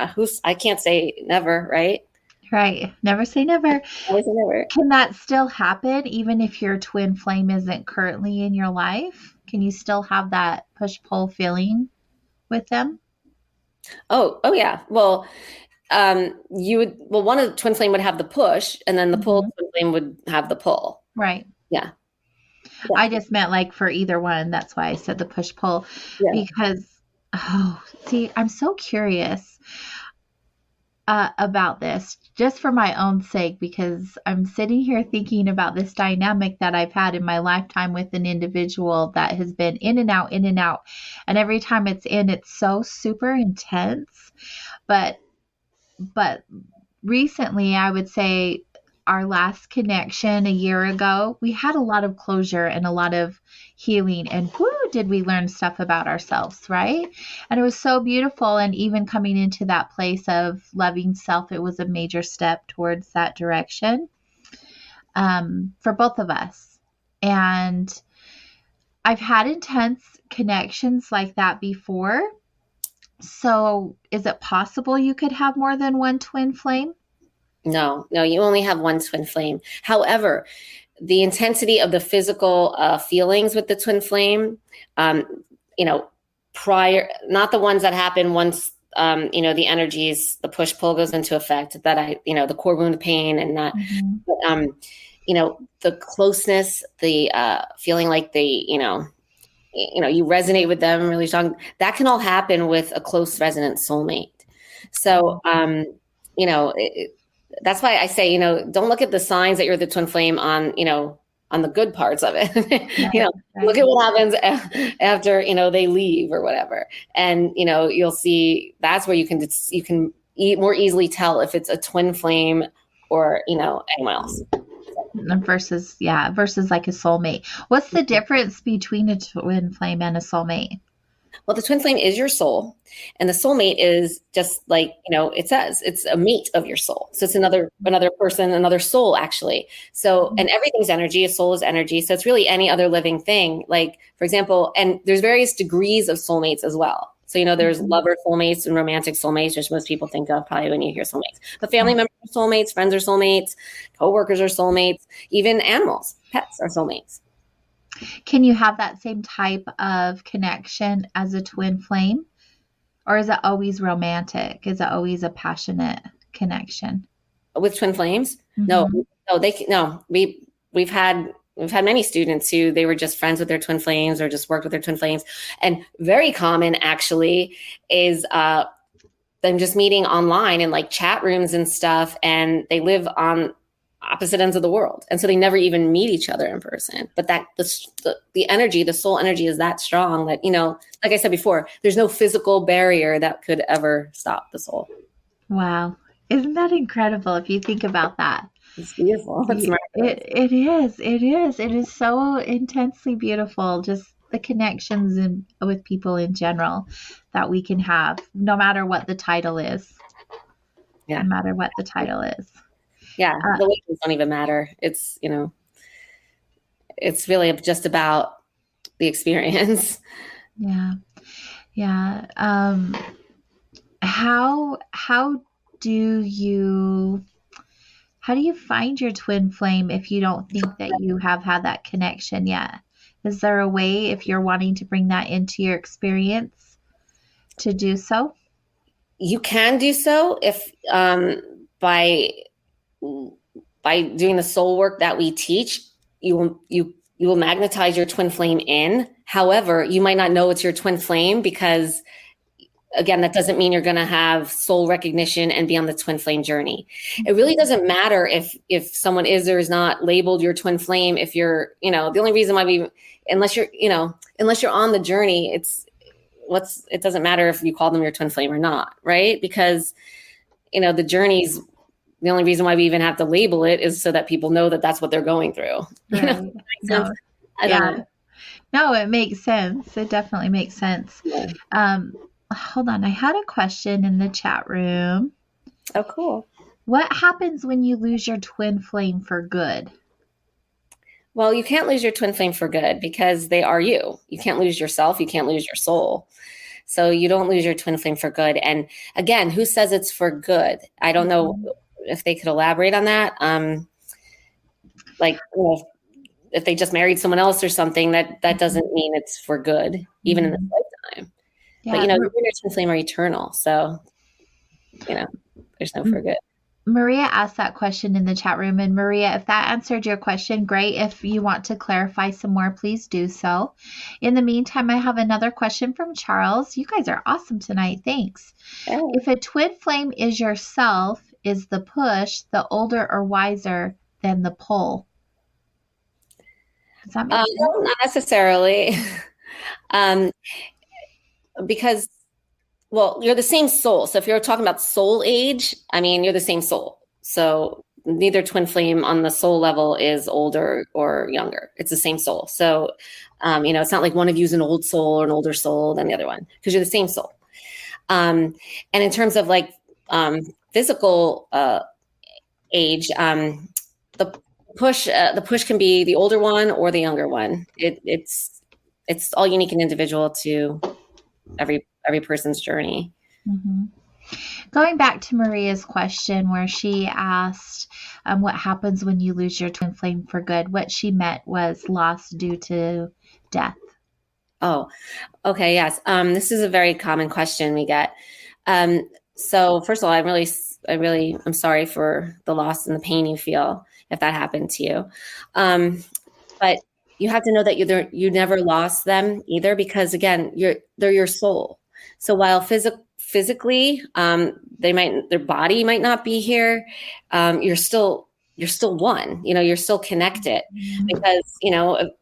I can't say never, right? Right. Never say never. Never say never. Can that still happen even if your twin flame isn't currently in your life? Can you still have that push-pull feeling with them? Oh yeah. Well, one of the twin flame would have the push, and then the pull twin flame would have the pull. Right. Yeah. I just meant like for either one. That's why I said the push-pull, because Oh, see, I'm so curious about this, just for my own sake, because I'm sitting here thinking about this dynamic that I've had in my lifetime with an individual that has been in and out, in and out. And every time it's in, it's so super intense. But recently, I would say our last connection a year ago, we had a lot of closure and a lot of healing, and whoo, did we learn stuff about ourselves, right? And it was so beautiful. And even coming into that place of loving self, it was a major step towards that direction for both of us. And I've had intense connections like that before. So is it possible you could have more than one twin flame? No, you only have one twin flame. However, the intensity of the physical feelings with the twin flame, prior, not the ones that happen once, the energies, the push pull goes into effect, that the core wound pain and that, the closeness, the feeling like you resonate with them really strong, that can all happen with a close resonant soulmate. So, that's why I say, don't look at the signs that you're the twin flame on the good parts of it. Look at what happens after, they leave or whatever. And, you'll see that's where you can more easily tell if it's a twin flame or, anyone else. Versus like a soulmate. What's the difference between a twin flame and a soulmate? Well, the twin flame is your soul, and the soulmate is just like, it says, it's a mate of your soul. So it's another person, another soul, actually. So, and everything's energy, a soul is energy. So it's really any other living thing. Like, for example, and there's various degrees of soulmates as well. So, there's lover soulmates and romantic soulmates, which most people think of probably when you hear soulmates. But family members are soulmates, friends are soulmates, coworkers are soulmates, even animals, pets are soulmates. Can you have that same type of connection as a twin flame? Or is it always romantic? Is it always a passionate connection? With twin flames? Mm-hmm. No, we've had many students who they were just friends with their twin flames or just worked with their twin flames. And very common actually is them just meeting online in like chat rooms and stuff, and they live on opposite ends of the world. And so they never even meet each other in person. But that the energy, the soul energy is that strong that, like I said before, there's no physical barrier that could ever stop the soul. Wow. Isn't that incredible if you think about that? It's beautiful. It is. It is so intensely beautiful. Just the connections with people in general that we can have, no matter what the title is. Yeah. No matter what the title is. Yeah, the labels don't even matter. It's, it's really just about the experience. Yeah. Yeah. How do you find your twin flame if you don't think that you have had that connection yet? Is there a way, if you're wanting to bring that into your experience, to do so? You can do so if by doing the soul work that we teach, you will magnetize your twin flame in. However, you might not know it's your twin flame because, again, that doesn't mean you're going to have soul recognition and be on the twin flame journey. It really doesn't matter if someone is or is not labeled your twin flame. If you're, the only reason why unless you're on the journey, it doesn't matter if you call them your twin flame or not, right? Because, the journey's, the only reason why we even have to label it is so that people know that that's what they're going through. Right. No, it makes sense. It definitely makes sense. Yeah. Hold on. I had a question in the chat room. Oh, cool. What happens when you lose your twin flame for good? Well, you can't lose your twin flame for good because they are you. You can't lose yourself. You can't lose your soul. So you don't lose your twin flame for good. And again, who says it's for good? I don't know if they could elaborate on that. If they just married someone else or something, that doesn't mean it's for good, even in this lifetime. Yeah, but you and your twin flame are eternal. So, there's no for good. Maria asked that question in the chat room. And Maria, if that answered your question, great. If you want to clarify some more, please do so. In the meantime, I have another question from Charles. You guys are awesome tonight. Thanks. Oh. If a twin flame is yourself, is the push the older or wiser than the pull? Does that make sense? No, not necessarily. Because, well, you're the same soul. So if you're talking about soul age, I mean, you're the same soul. So neither twin flame on the soul level is older or younger. It's the same soul. So, it's not like one of you is an old soul or an older soul than the other one, because you're the same soul. And in terms of like physical age, the push can be the older one or the younger one. It's all unique and individual to every person's journey. Mm-hmm. Going back to Maria's question where she asked what happens when you lose your twin flame for good, what she meant was loss due to death. Oh, okay. Yes. This is a very common question we get. So first of all, I'm sorry for the loss and the pain you feel if that happened to you. But you have to know that you never lost them either, because again, they're your soul. So while physically, their body might not be here, you're still one. You're still connected, because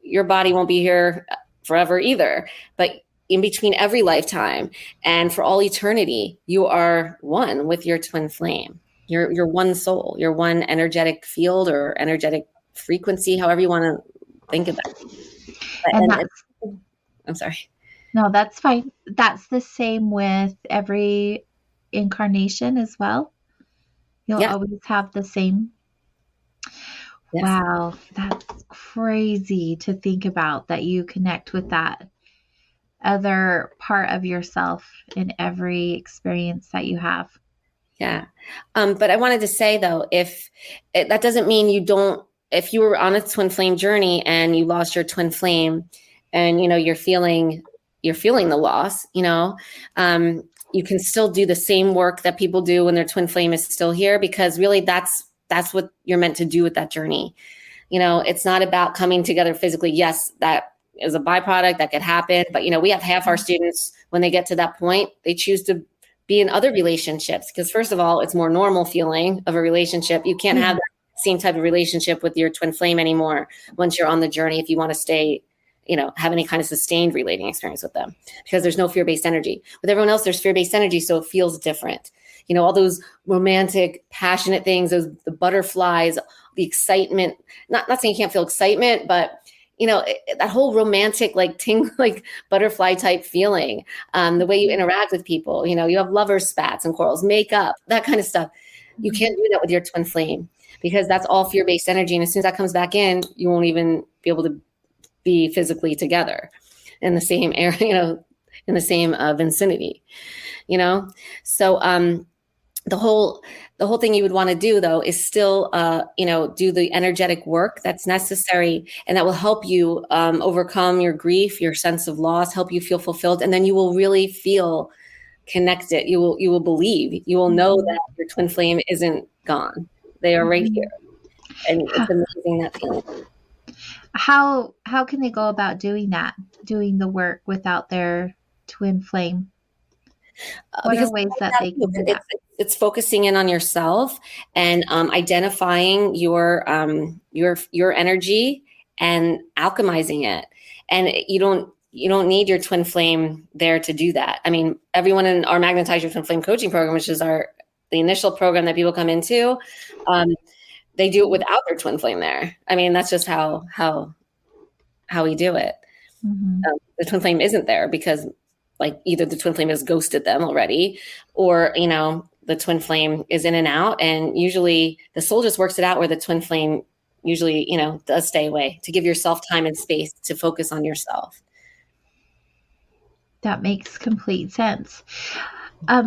your body won't be here forever either. But in between every lifetime and for all eternity, you are one with your twin flame. You're one soul. You're one energetic field or energetic frequency, however you want to think of it. I'm sorry. No, that's fine. That's the same with every incarnation as well. You'll always have the same. Yes. Wow, that's crazy to think about, that you connect with that other part of yourself in every experience that you have. Yeah. But I wanted to say though, that doesn't mean if you were on a twin flame journey and you lost your twin flame and, you're feeling the loss, you can still do the same work that people do when their twin flame is still here, because really that's what you're meant to do with that journey. It's not about coming together physically. Yes, that is a byproduct that could happen. But, we have half our students, when they get to that point, they choose to be in other relationships, because first of all, it's more normal feeling of a relationship. You can't have that same type of relationship with your twin flame anymore once you're on the journey, if you want to stay, have any kind of sustained relating experience with them, because there's no fear-based energy. With everyone else, there's fear-based energy, so it feels different. All those romantic, passionate things, the butterflies, the excitement, not saying you can't feel excitement, but that whole romantic, butterfly type feeling, the way you interact with people, you have lovers, spats and quarrels, makeup, that kind of stuff. You can't do that with your twin flame, because that's all fear-based energy. And as soon as that comes back in, you won't even be able to be physically together in the same area, in the same vicinity, So, the whole thing you would want to do though is still, do the energetic work that's necessary, and that will help you overcome your grief, your sense of loss, help you feel fulfilled. And then you will really feel connected. You will believe, you will know that your twin flame isn't gone. They are right here. And it's amazing, that feeling. How can they go about doing the work without their twin flame? What are ways that they can do that? It's focusing in on yourself and identifying your energy and alchemizing it. And you don't need your twin flame there to do that. I mean, everyone in our Magnetize Your Twin Flame coaching program, which is the initial program that people come into, they do it without their twin flame there. I mean, that's just how we do it. Mm-hmm. The twin flame isn't there because either the twin flame has ghosted them already, or, the twin flame is in and out. And usually the soul just works it out where the twin flame usually, does stay away, to give yourself time and space to focus on yourself. That makes complete sense.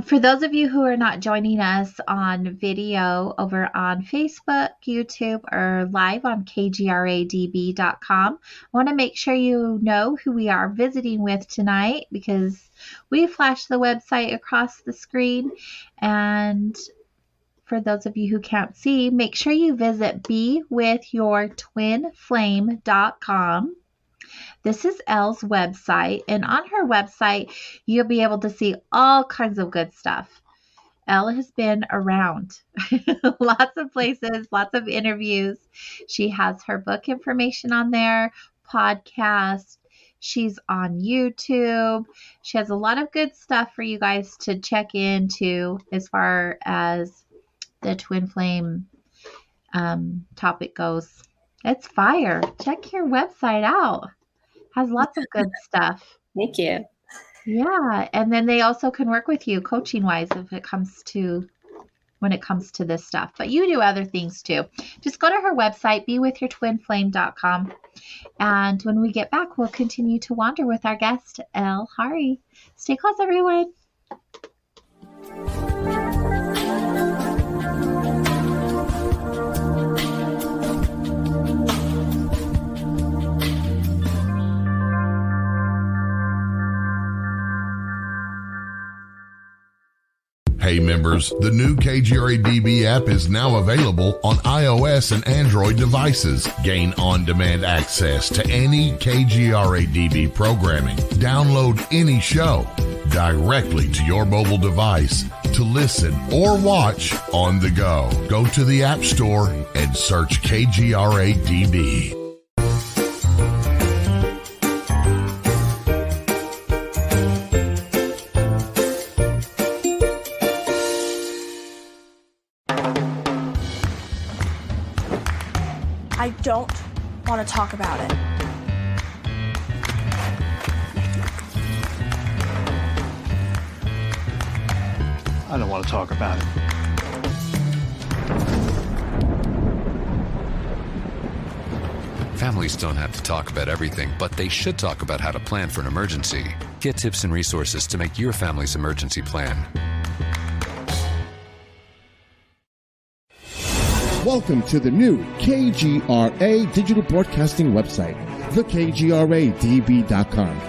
For those of you who are not joining us on video over on Facebook, YouTube, or live on kgradb.com, I want to make sure you know who we are visiting with tonight, because we flash the website across the screen. And for those of you who can't see, make sure you visit bewithyourtwinflame.com. This is Elle's website, and on her website, you'll be able to see all kinds of good stuff. Elle has been around lots of places, lots of interviews. She has her book information on there, podcast. She's on YouTube. She has a lot of good stuff for you guys to check into as far as the twin flame topic goes. It's fire. Check your website out. Has lots of good stuff. Thank you. Yeah, and then they also can work with you coaching wise when it comes to this stuff. But you do other things too. Just go to her website, bewithyourtwinflame.com. And when we get back, we'll continue to wander with our guest, Elle Hari. Stay close, everyone. Hey members, the new KGRA-DB app is now available on iOS and Android devices. Gain on-demand access to any KGRA-DB programming. Download any show directly to your mobile device to listen or watch on the go. Go to the App Store and search KGRA-DB. I don't want to talk about it. I don't want to talk about it. Families don't have to talk about everything, but they should talk about how to plan for an emergency. Get tips and resources to make your family's emergency plan. Welcome to the new KGRA digital broadcasting website, thekgradb.com.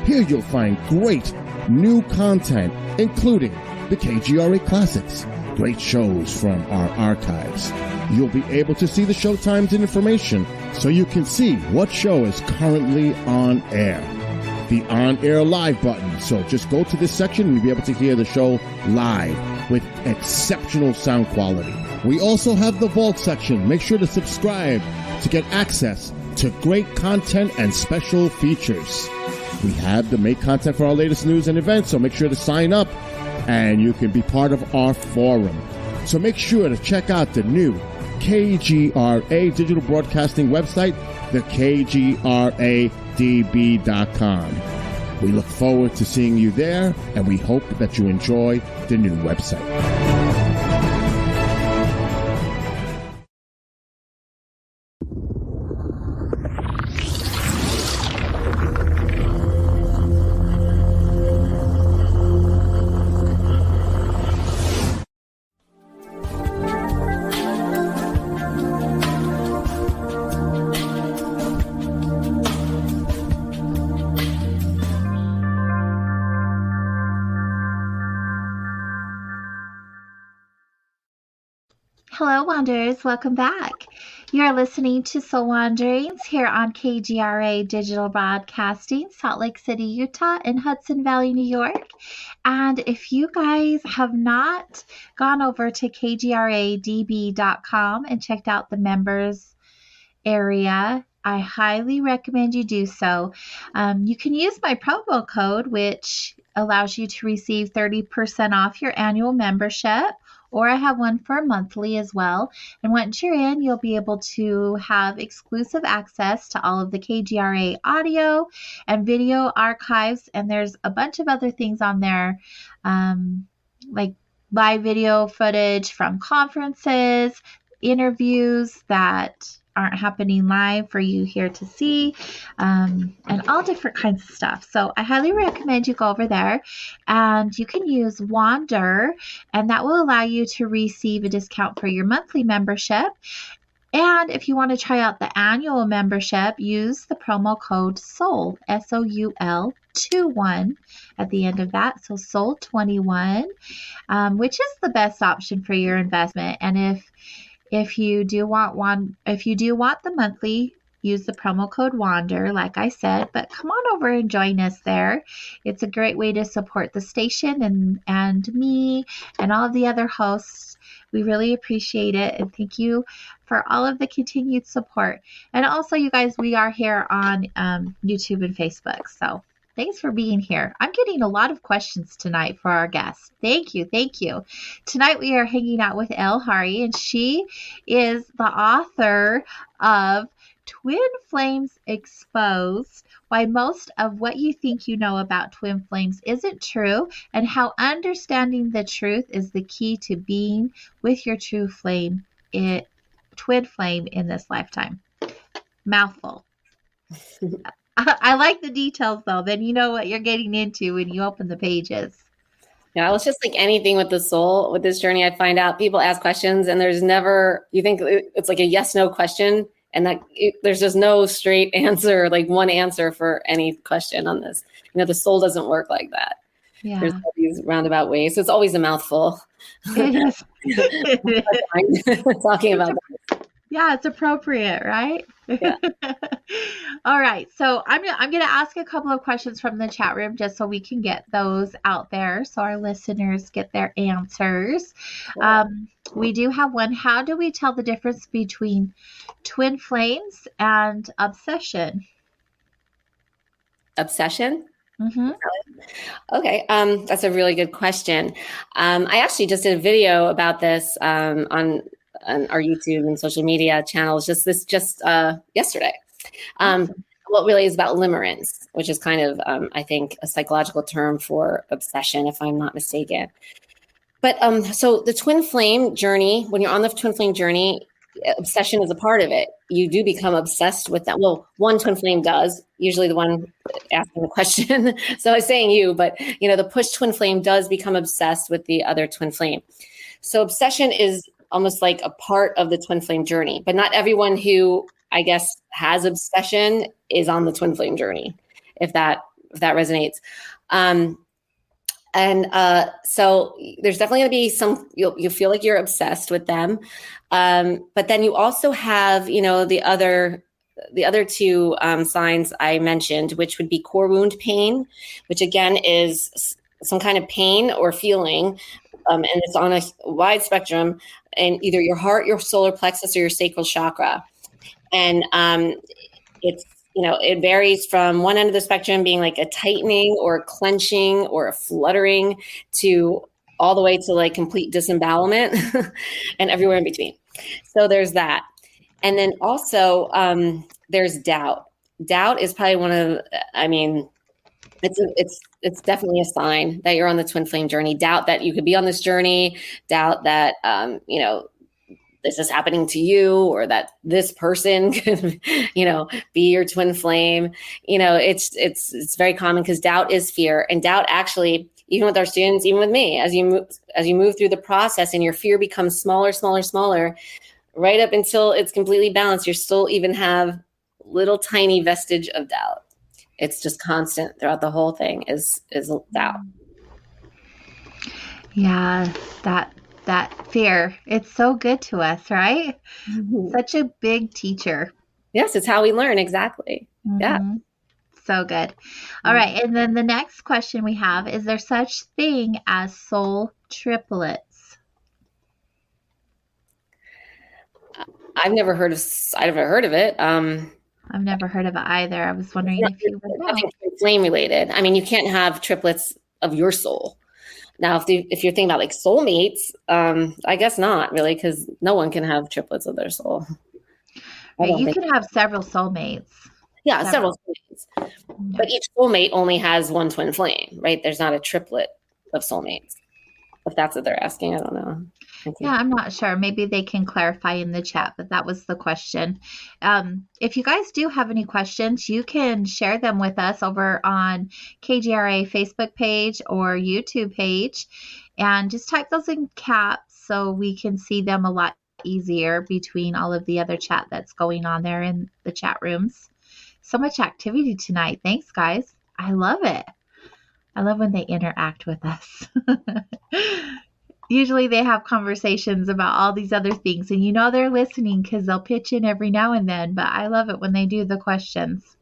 Here you'll find great new content, including the KGRA Classics, great shows from our archives. You'll be able to see the show times and information so you can see what show is currently on air. The on-air live button. So just go to this section and you'll be able to hear the show live with exceptional sound quality. We also have the Vault section. Make sure to subscribe to get access to great content and special features. We have the make content for our latest news and events, so make sure to sign up and you can be part of our forum. So make sure to check out the new KGRA digital broadcasting website, thekgradb.com. We look forward to seeing you there, and we hope that you enjoy the new website. Hello, Wanderers. Welcome back. You're listening to Soul Wanderings here on KGRA Digital Broadcasting, Salt Lake City, Utah, and Hudson Valley, New York. And if you guys have not gone over to KGRADB.com and checked out the members area, I highly recommend you do so. You can use my promo code, which allows you to receive 30% off your annual membership. Or I have one for monthly as well. And once you're in, you'll be able to have exclusive access to all of the KGRA audio and video archives. And there's a bunch of other things on there, like live video footage from conferences, interviews that aren't happening live for you here to see, and all different kinds of stuff. So I highly recommend you go over there, and you can use Wander, and that will allow you to receive a discount for your monthly membership. And if you want to try out the annual membership, use the promo code SOUL, SOUL 21 at the end of that. So SOUL 21, which is the best option for your investment. And if you do want the monthly, use the promo code WANDER, like I said, but come on over and join us there. It's a great way to support the station and me and all of the other hosts. We really appreciate it, and thank you for all of the continued support. And also, you guys, we are here on YouTube and Facebook, so thanks for being here. I'm getting a lot of questions tonight for our guests. Thank you. Thank you. Tonight we are hanging out with Elle Hari, and she is the author of Twin Flames Exposed, Why Most of What You Think You Know About Twin Flames Isn't True, and How Understanding the Truth is the Key to Being with Your True Flame, Twin Flame in This Lifetime. Mouthful. I like the details, though. Then you know what you're getting into when you open the pages. Yeah, it's just like anything with the soul, with this journey, I find out people ask questions and there's never, you think it's like a yes-no question, and that there's just no straight answer, like one answer for any question on this. The soul doesn't work like that. Yeah. There's all these roundabout ways. So it's always a mouthful. It is. Talking about that. Yeah, it's appropriate, right? Yeah. All right. So I'm gonna ask a couple of questions from the chat room just so we can get those out there so our listeners get their answers. Cool. We do have one. How do we tell the difference between twin flames and obsession? Obsession? Mm-hmm. Okay. That's a really good question. I actually just did a video about this on our YouTube and social media channels just yesterday. What really is about limerence, which is kind of, I think, a psychological term for obsession, if I'm not mistaken. But so the twin flame journey, when you're on the twin flame journey, obsession is a part of it. You do become obsessed with that. Well, one twin flame does, usually the one asking the question. So I was saying you, but the push twin flame does become obsessed with the other twin flame. So obsession is almost like a part of the twin flame journey, but not everyone who, I guess, has obsession is on the twin flame journey, if that resonates. So there's definitely going to be some, you'll feel like you're obsessed with them. But then you also have, the other two signs I mentioned, which would be core wound pain, which again is some kind of pain or feeling. And it's on a wide spectrum in either your heart, your solar plexus, or your sacral chakra. And it varies from one end of the spectrum being like a tightening or a clenching or a fluttering to all the way to like complete disembowelment and everywhere in between. So there's that. And then also there's doubt. Doubt is probably it's definitely a sign that you're on the twin flame journey. Doubt that you could be on this journey, doubt that, this is happening to you, or that this person could, be your twin flame. It's very common because doubt is fear, and doubt actually, even with our students, even with me, as you move through the process and your fear becomes smaller, smaller, smaller, right up until it's completely balanced, you still even have little tiny vestige of doubt. It's just constant throughout the whole thing is doubt. Yeah, that fear. It's so good to us, right? Mm-hmm. Such a big teacher. Yes, it's how we learn. Exactly. Mm-hmm. Yeah. So good. All right. And then the next question we have, is there such thing as soul triplets? I've never heard of it. I've never heard of it either. I was wondering if you would know. Nothing flame related. I mean, you can't have triplets of your soul. Now, if you're thinking about like soulmates, I guess not really, because no one can have triplets of their soul. Right, you can have several soulmates. Yeah, several soulmates. But each soulmate only has one twin flame, right? There's not a triplet of soulmates. If that's what they're asking, I don't know. Yeah, I'm not sure. Maybe they can clarify in the chat, but that was the question. If you guys do have any questions, you can share them with us over on KGRA Facebook page or YouTube page, and just type those in caps so we can see them a lot easier between all of the other chat that's going on there in the chat rooms. So much activity tonight. Thanks, guys. I love it. I love when they interact with us. Usually they have conversations about all these other things, and they're listening because they'll pitch in every now and then, but I love it when they do the questions.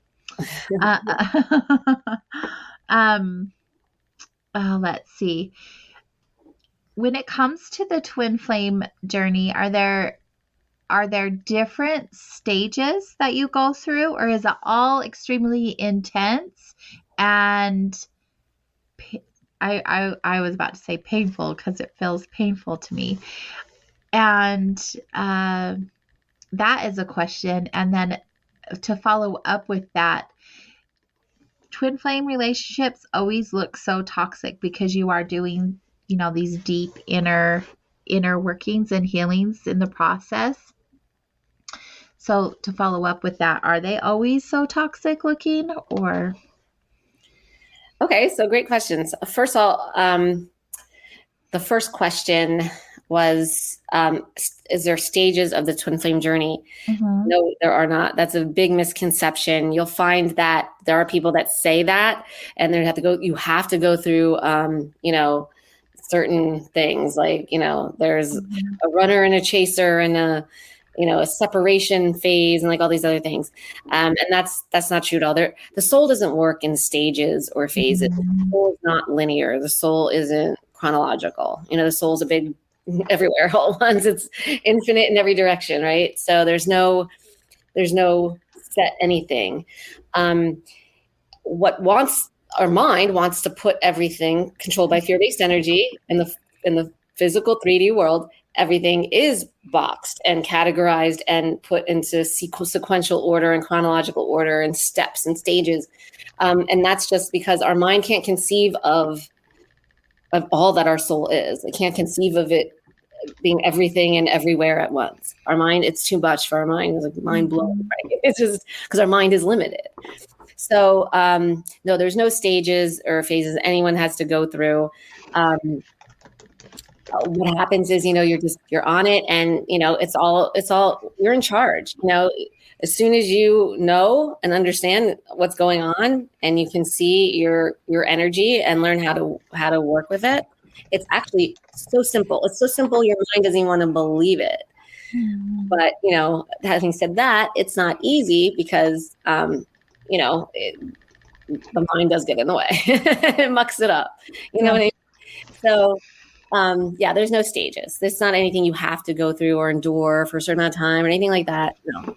Let's see. When it comes to the twin flame journey, are there different stages that you go through, or is it all extremely intense? And I was about to say painful because it feels painful to me. And that is a question. And then to follow up with that, twin flame relationships always look so toxic because you are doing, these deep inner workings and healings in the process. So to follow up with that, are they always so toxic looking, or? Okay, so great questions. First of all, the first question was, is there stages of the twin flame journey? Mm-hmm. No, there are not. That's a big misconception. You'll find that there are people that say that, and you have to go through, certain things like, there's a runner and a chaser and a separation phase and like all these other things. And that's not true at all. The soul doesn't work in stages or phases. The soul is not linear. The soul isn't chronological. The soul's a big everywhere all at once. It's infinite in every direction, right? So there's no set anything. Our mind wants to put everything controlled by fear-based energy in the physical 3D world. Everything is boxed and categorized and put into sequential order and chronological order and steps and stages. And that's just because our mind can't conceive of all that our soul is. It can't conceive of it being everything and everywhere at once. Our mind, it's too much for our mind. It's like mind blowing, right? It's just because our mind is limited. So no, there's no stages or phases anyone has to go through. What happens is, you're on it, and it's all you're in charge. As soon as you know and understand what's going on, and you can see your energy and learn how to work with it, it's actually so simple. It's so simple your mind doesn't even want to believe it. But having said that, it's not easy because the mind does get in the way. It mucks it up. You know what I mean? So. There's no stages. There's not anything you have to go through or endure for a certain amount of time or anything like that. No.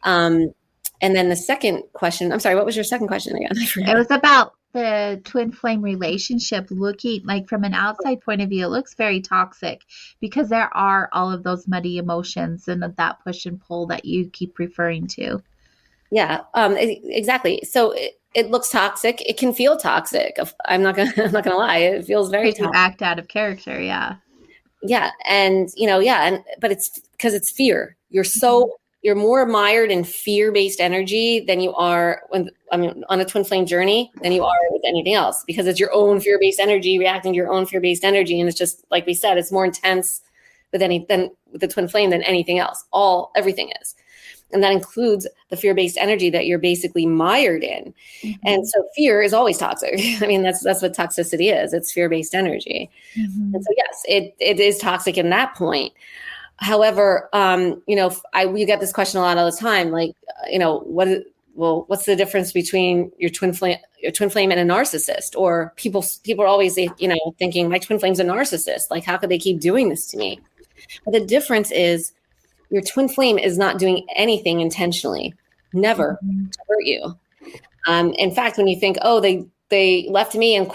And then the second question, I'm sorry, what was your second question again? I forgot. It was about the twin flame relationship looking like from an outside point of view. It looks very toxic because there are all of those muddy emotions and that push and pull that you keep referring to. Yeah, exactly. So it looks toxic. It can feel toxic. I'm not gonna lie. It feels very toxic. You act out of character. Yeah. Yeah. And, but it's because it's fear. You're more mired in fear-based energy than you are on a twin flame journey than you are with anything else, because it's your own fear-based energy reacting to your own fear-based energy. And it's just, like we said, it's more intense with the twin flame than anything else. Everything is. And that includes the fear-based energy that you're basically mired in. Mm-hmm. And so fear is always toxic. I mean, that's what toxicity is. It's fear-based energy. Mm-hmm. And so, yes, it is toxic in that point. However, you get this question a lot all the time, like, what's the difference between your twin flame and a narcissist? Or people are always, thinking my twin flame's a narcissist. Like, how could they keep doing this to me? But the difference is, your twin flame is not doing anything intentionally, never to hurt you. In fact, when you think, oh, they left me and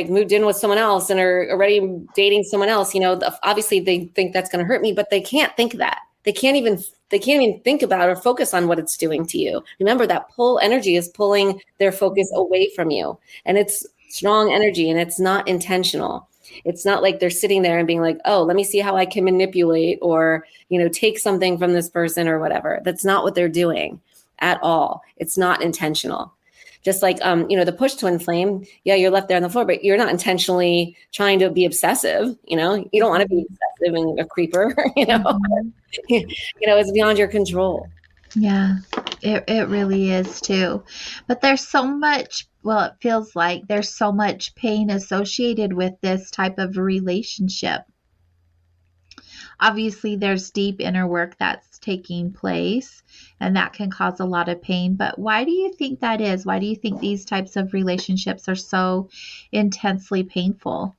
moved in with someone else and are already dating someone else, obviously they think that's going to hurt me, but they can't think that. They can't even think about or focus on what it's doing to you. Remember, that pull energy is pulling their focus away from you, and it's strong energy, and it's not intentional. It's not like they're sitting there and being like, oh, let me see how I can manipulate or, take something from this person or whatever. That's not what they're doing at all. It's not intentional. Just like, the push twin flame, yeah, you're left there on the floor, but you're not intentionally trying to be obsessive. You don't want to be obsessive and a creeper, it's beyond your control. Yeah, it really is too. But there's so much, well, it feels like there's so much pain associated with this type of relationship. Obviously, there's deep inner work that's taking place, and that can cause a lot of pain. But why do you think that is? Why do you think these types of relationships are so intensely painful?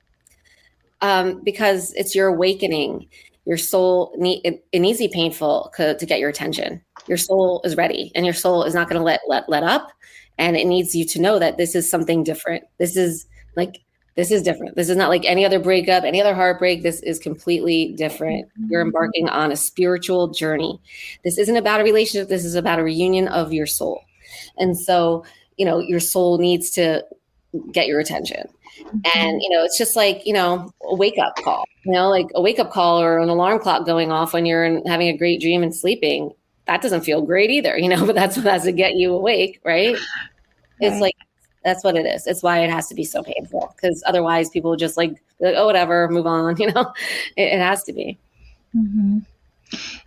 Because it's your awakening. Your soul, it needs to be painful to get your attention. Your soul is ready, and your soul is not going to let up. And it needs you to know that this is something different. This is different. This is not like any other breakup, any other heartbreak. This is completely different. You're embarking on a spiritual journey. This isn't about a relationship. This is about a reunion of your soul. And so, your soul needs to get your attention. And, it's just like, a wake up call, like a wake up call or an alarm clock going off when you're having a great dream and sleeping. That doesn't feel great either, but that's what has to get you awake, right? It's like, that's what it is. It's why it has to be so painful, because otherwise people just like, oh, whatever, move on, it has to be. Mm-hmm.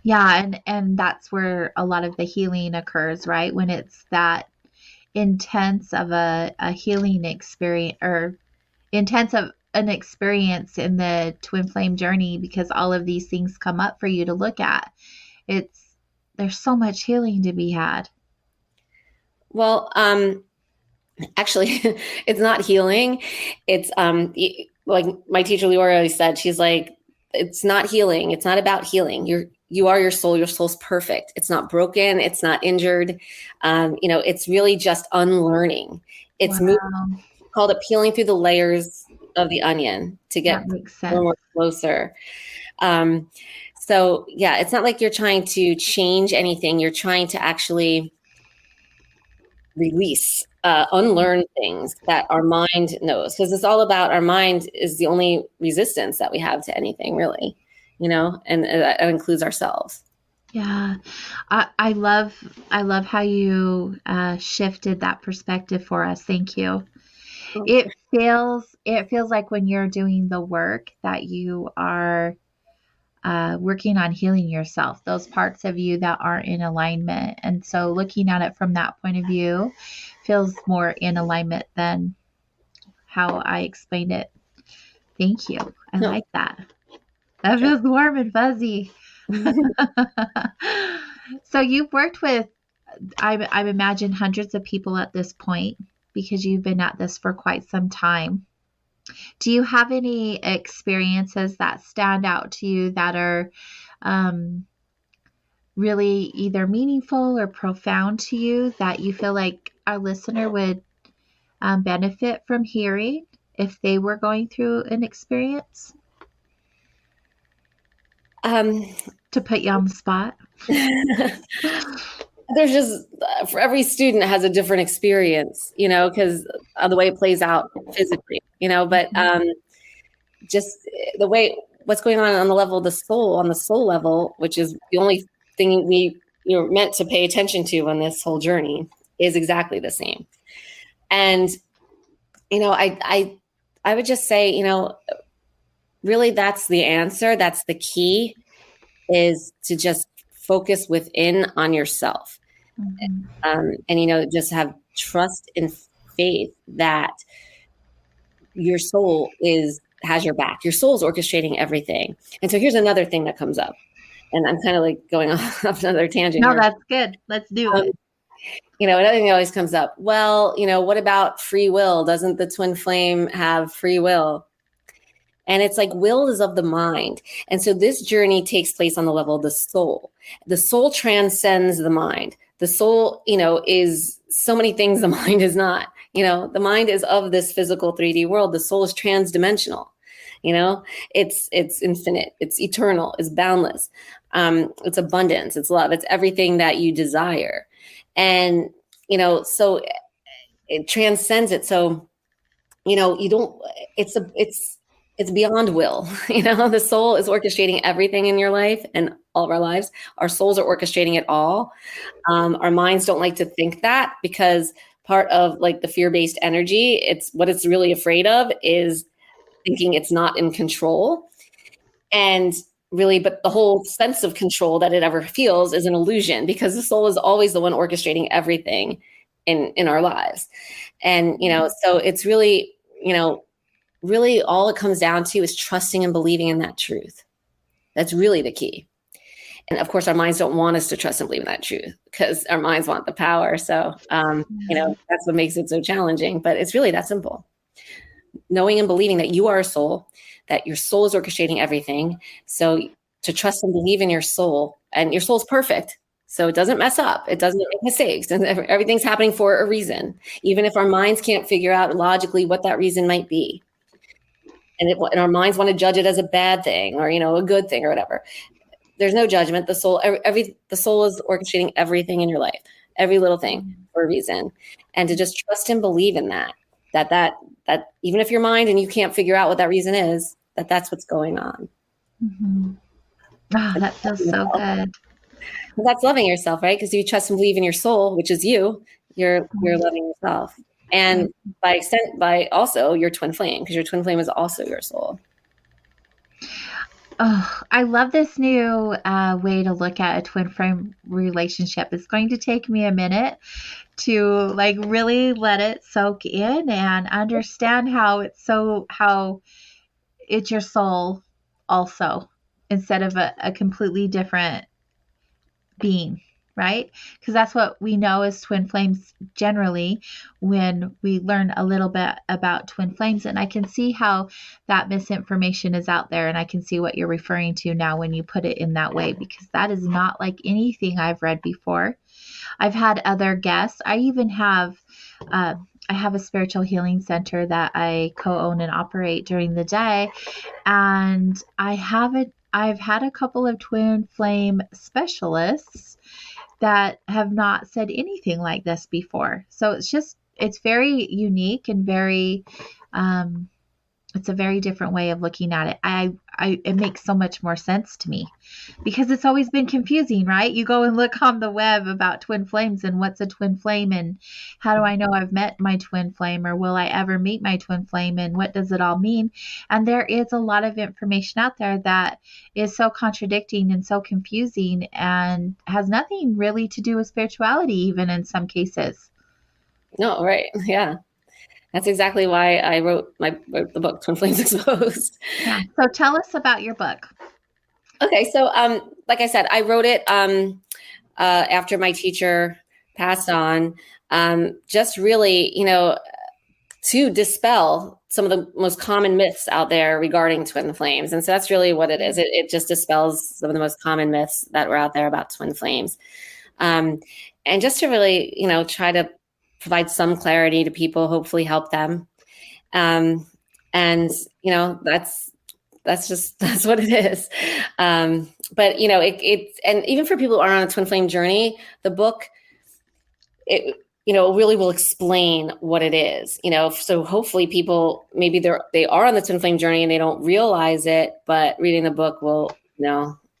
Yeah. And that's where a lot of the healing occurs, right? When it's that intense of a healing experience, or intense of an experience in the twin flame journey, because all of these things come up for you to look at. There's so much healing to be had. Well, actually, it's not healing. It's like my teacher Leora always said. She's like, it's not healing. It's not about healing. You are your soul. Your soul's perfect. It's not broken. It's not injured. It's really just unlearning. It's called it peeling through the layers of the onion to get more closer. So yeah, it's not like you're trying to change anything. You're trying to actually release, unlearn things that our mind knows, because it's all about, our mind is the only resistance that we have to anything, really, and that includes ourselves. Yeah. I love how you shifted that perspective for us. Thank you. It feels like when you're doing the work that you are working on healing yourself, those parts of you that aren't in alignment. And so looking at it from that point of view feels more in alignment than how I explained it. Thank you. I like that. That feels warm and fuzzy. So you've worked with, I imagine, hundreds of people at this point, because you've been at this for quite some time. Do you have any experiences that stand out to you that are really either meaningful or profound to you, that you feel like our listener would benefit from hearing if they were going through an experience? To put you on the spot. There's just, for every student has a different experience, because of the way it plays out physically, but just the way, what's going on the level of the soul, on the soul level, which is the only thing we meant to pay attention to on this whole journey, is exactly the same. And, I would just say, really that's the answer. That's the key, is to just focus within on yourself. And just have trust and faith that your soul has your back. Your soul is orchestrating everything. And so here's another thing that comes up, and I'm kind of like going off another tangent. No, here. That's good. Let's do it. Another thing that always comes up. Well, what about free will? Doesn't the twin flame have free will? And it's like, will is of the mind. And so this journey takes place on the level of the soul. The soul transcends the mind. The soul, is so many things the mind is not. The mind is of this physical 3D world. The soul is transdimensional. It's infinite. It's eternal. It's boundless. It's abundance. It's love. It's everything that you desire. And, so it transcends it. So, you don't, it's beyond will. The soul is orchestrating everything in your life and all of our lives. Our souls are orchestrating it all. Our minds don't like to think that, because part of like the fear-based energy. It's what it's really afraid of is thinking it's not in control. And really, but the whole sense of control that it ever feels is an illusion, because the soul is always the one orchestrating everything in our lives. And, so it's really, really all it comes down to is trusting and believing in that truth. That's really the key. And of course, our minds don't want us to trust and believe in that truth, because our minds want the power. So, that's what makes it so challenging. But it's really that simple. Knowing and believing that you are a soul, that your soul is orchestrating everything. So to trust and believe in your soul, and your soul's perfect. So it doesn't mess up. It doesn't make mistakes. And everything's happening for a reason, even if our minds can't figure out logically what that reason might be. And our minds want to judge it as a bad thing or, a good thing or whatever. There's no judgment. The soul, the soul is orchestrating everything in your life, every little thing for a reason. And to just trust and believe in that even if your mind and you can't figure out what that reason is, that's what's going on. Mm-hmm. Oh, that feels so good. Well, that's loving yourself, right? Because you trust and believe in your soul, which is you're loving yourself. And by extent, by also your twin flame, because your twin flame is also your soul. Oh, I love this new way to look at a twin flame relationship. It's going to take me a minute to really let it soak in and understand how it's your soul also, instead of a completely different being, right? Because that's what we know as twin flames generally when we learn a little bit about twin flames. And I can see how that misinformation is out there, and I can see what you're referring to now when you put it in that way, because that is not like anything I've read before. I've had other guests. I even have I have a spiritual healing center that I co-own and operate during the day, and I've had a couple of twin flame specialists that have not said anything like this before. So it's very unique and very, it's a very different way of looking at it. It makes so much more sense to me, because it's always been confusing, right? You go and look on the web about twin flames and what's a twin flame and how do I know I've met my twin flame, or will I ever meet my twin flame, and what does it all mean? And there is a lot of information out there that is so contradicting and so confusing and has nothing really to do with spirituality, even in some cases. No, right. Yeah. That's exactly why I wrote the book, Twin Flames Exposed. Yeah. So tell us about your book. Okay. So, like I said, I wrote it after my teacher passed on, just really, to dispel some of the most common myths out there regarding twin flames. And so that's really what it is. It just dispels some of the most common myths that were out there about twin flames. And just to really, try to provide some clarity to people, hopefully help them. And, that's what it is. But, it's, and even for people who are on a twin flame journey, the book, it really will explain what it is, so hopefully people, maybe they are on the twin flame journey and they don't realize it, but reading the book will,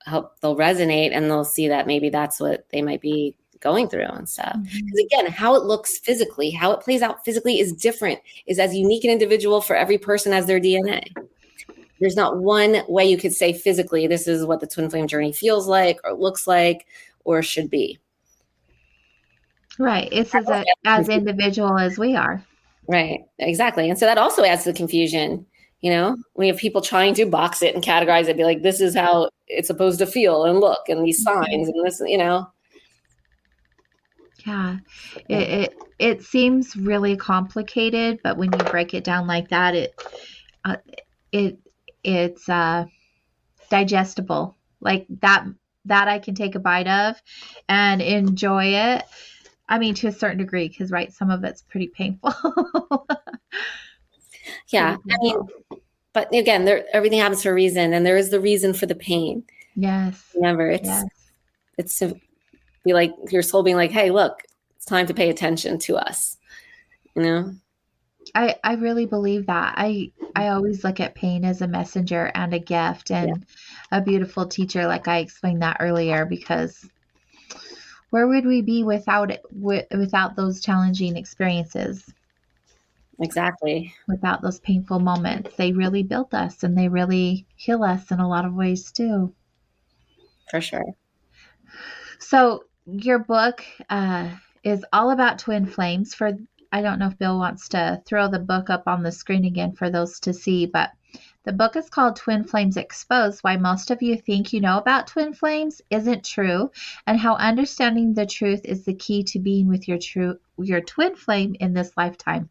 help, they'll resonate, and they'll see that maybe that's what they might be going through and stuff. Because again, how it looks physically, how it plays out physically is different, is as unique and individual for every person as their DNA. There's not one way you could say physically, this is what the twin flame journey feels like or looks like or should be. Right. It's as individual as we are. Right. Exactly. And so that also adds to the confusion. We have people trying to box it and categorize it, be like, this is how it's supposed to feel and look, and these signs and this, Yeah, it seems really complicated, but when you break it down like that, it's digestible. Like that I can take a bite of and enjoy it. I mean, to a certain degree, because some of it's pretty painful. Yeah, I mean, but again, everything happens for a reason, and there is the reason for the pain. Yes. Remember, it's to be like your soul being like, hey, look, it's time to pay attention to us. I really believe that. I always look at pain as a messenger and a gift and a beautiful teacher, like I explained that earlier, because Where would we be without it, without those challenging experiences, Exactly. without those painful moments? They really build us and they really heal us in a lot of ways too. For sure. So your book is all about twin flames. I don't know if Bill wants to throw the book up on the screen again for those to see, but the book is called Twin Flames Exposed: Why Most of You Think You Know About Twin Flames Isn't True, and How Understanding the Truth is the Key to Being with your twin flame in this lifetime.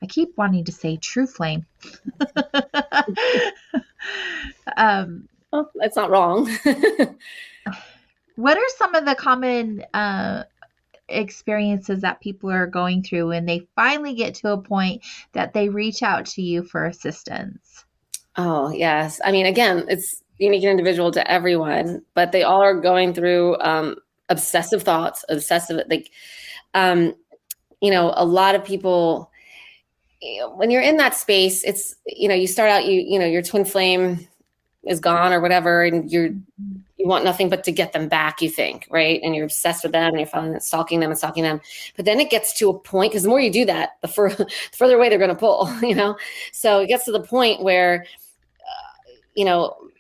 I keep wanting to say true flame. Well, that's not wrong. What are some of the common experiences that people are going through when they finally get to a point that they reach out to you for assistance? Oh, yes. I mean, again, it's unique and individual to everyone, but they all are going through obsessive thoughts, a lot of people, when you're in that space, it's, you start out, your twin flame is gone or whatever, and you want nothing but to get them back, you think, right? And you're obsessed with them and you're stalking them. But then it gets to a point, because the more you do that, the further away they're going to pull, So it gets to the point where,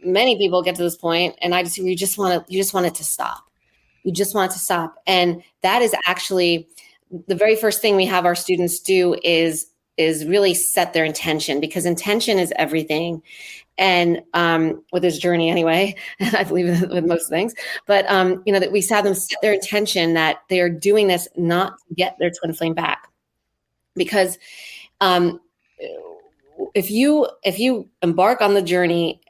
many people get to this point, and you just want it to stop. You just want it to stop. And that is actually the very first thing we have our students do is really set their intention, because intention is everything. And with this journey anyway, I believe with most things, but that we have them set their intention that they are doing this not to get their twin flame back. Because if you embark on the journey,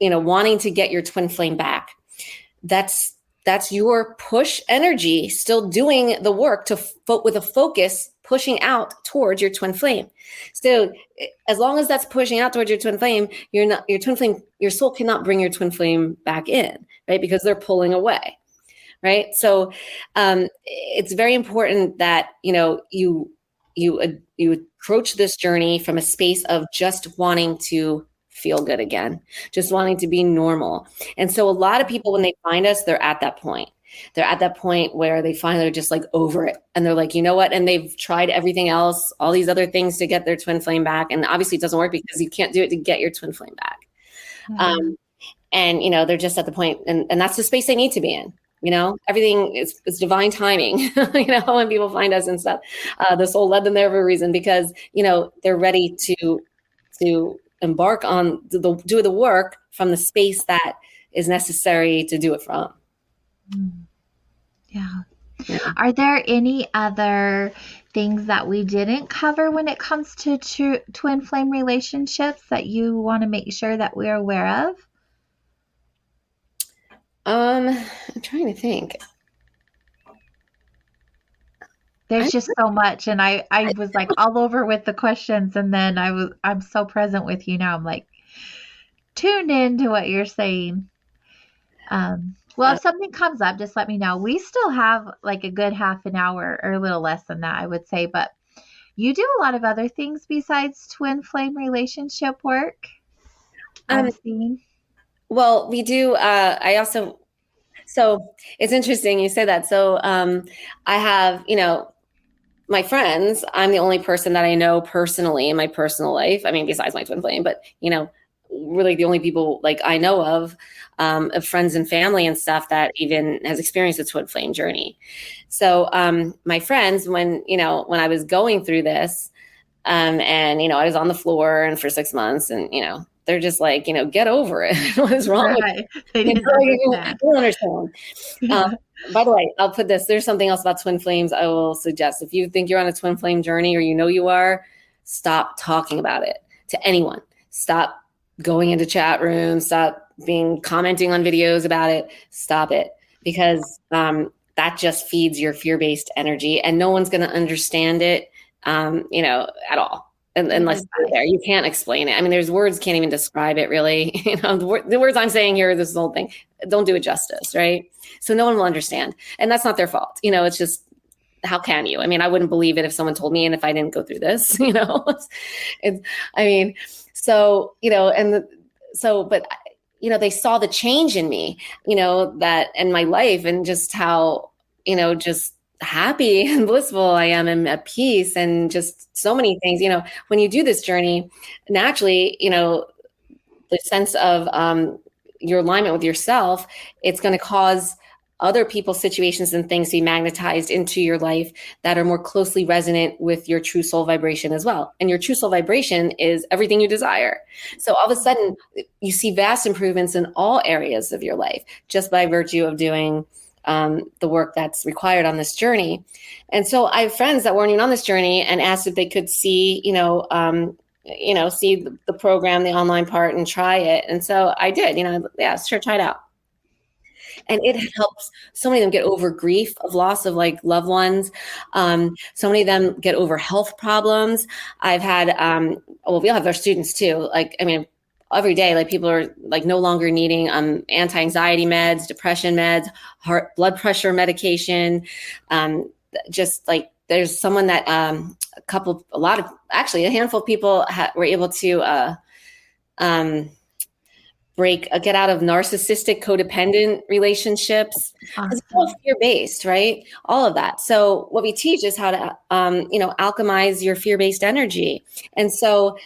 wanting to get your twin flame back, that's your push energy still doing the work with a focus pushing out towards your twin flame. So as long as that's pushing out towards your twin flame, your soul cannot bring your twin flame back in, right? Because they're pulling away, right? So it's very important that, you approach this journey from a space of just wanting to feel good again, just wanting to be normal. And so a lot of people, when they find us, they're at that point. They're at that point where they finally are just like over it. And they're like, you know what? And they've tried everything else, all these other things to get their twin flame back. And obviously it doesn't work, because you can't do it to get your twin flame back. Mm-hmm. And they're just at the point, and that's the space they need to be in. Everything is divine timing, when people find us and stuff. The soul led them there for a reason, because, they're ready to embark on do the work from the space that is necessary to do it from. Yeah. Are there any other things that we didn't cover when it comes to twin flame relationships that you want to make sure that we're aware of? I'm trying to think. There's just so much, and I was like all over with the questions, and then I'm so present with you now. I'm like tuned into what you're saying. Well, if something comes up, just let me know. We still have like a good half an hour or a little less than that, I would say. But you do a lot of other things besides twin flame relationship work, I'm seeing. Well, we do. So it's interesting you say that. So I have, my friends, I'm the only person that I know personally in my personal life. I mean, besides my twin flame, but, really the only people like I know of friends and family and stuff that even has experienced a twin flame journey. So my friends, when I was going through this and, I was on the floor and for 6 months and, they're just like, get over it. What is wrong with you? They don't understand. By the way, I'll put this. There's something else about twin flames I will suggest. If you think you're on a twin flame journey or you are, stop talking about it to anyone. Stop going into chat rooms. Stop commenting on videos about it. Stop it. Because that just feeds your fear-based energy, and no one's going to understand it, at all. Unless you're there, you can't explain it. I mean, there's words can't even describe it really. The words I'm saying here, this whole thing, don't do it justice, right? So no one will understand, and that's not their fault. It's just, how can you? I mean, I wouldn't believe it if someone told me, and if I didn't go through this, but they saw the change in me, that in my life, and just how just happy and blissful I am and at peace and just so many things. When you do this journey, naturally, the sense of your alignment with yourself, it's going to cause other people's situations and things to be magnetized into your life that are more closely resonant with your true soul vibration as well. And your true soul vibration is everything you desire. So all of a sudden you see vast improvements in all areas of your life just by virtue of doing the work that's required on this journey. And so I have friends that weren't even on this journey and asked if they could see, see the program, the online part, and try it. And so I did, yeah, sure, try it out. And it helps so many of them get over grief of loss of like loved ones. So many of them get over health problems. I've had, we all have our students too. Every day, like people are like no longer needing anti-anxiety meds, depression meds, blood pressure medication. Just like there's someone that a handful of people were able to get out of narcissistic codependent relationships. Awesome. It's all fear-based, right? All of that. So what we teach is how to, alchemize your fear-based energy. And so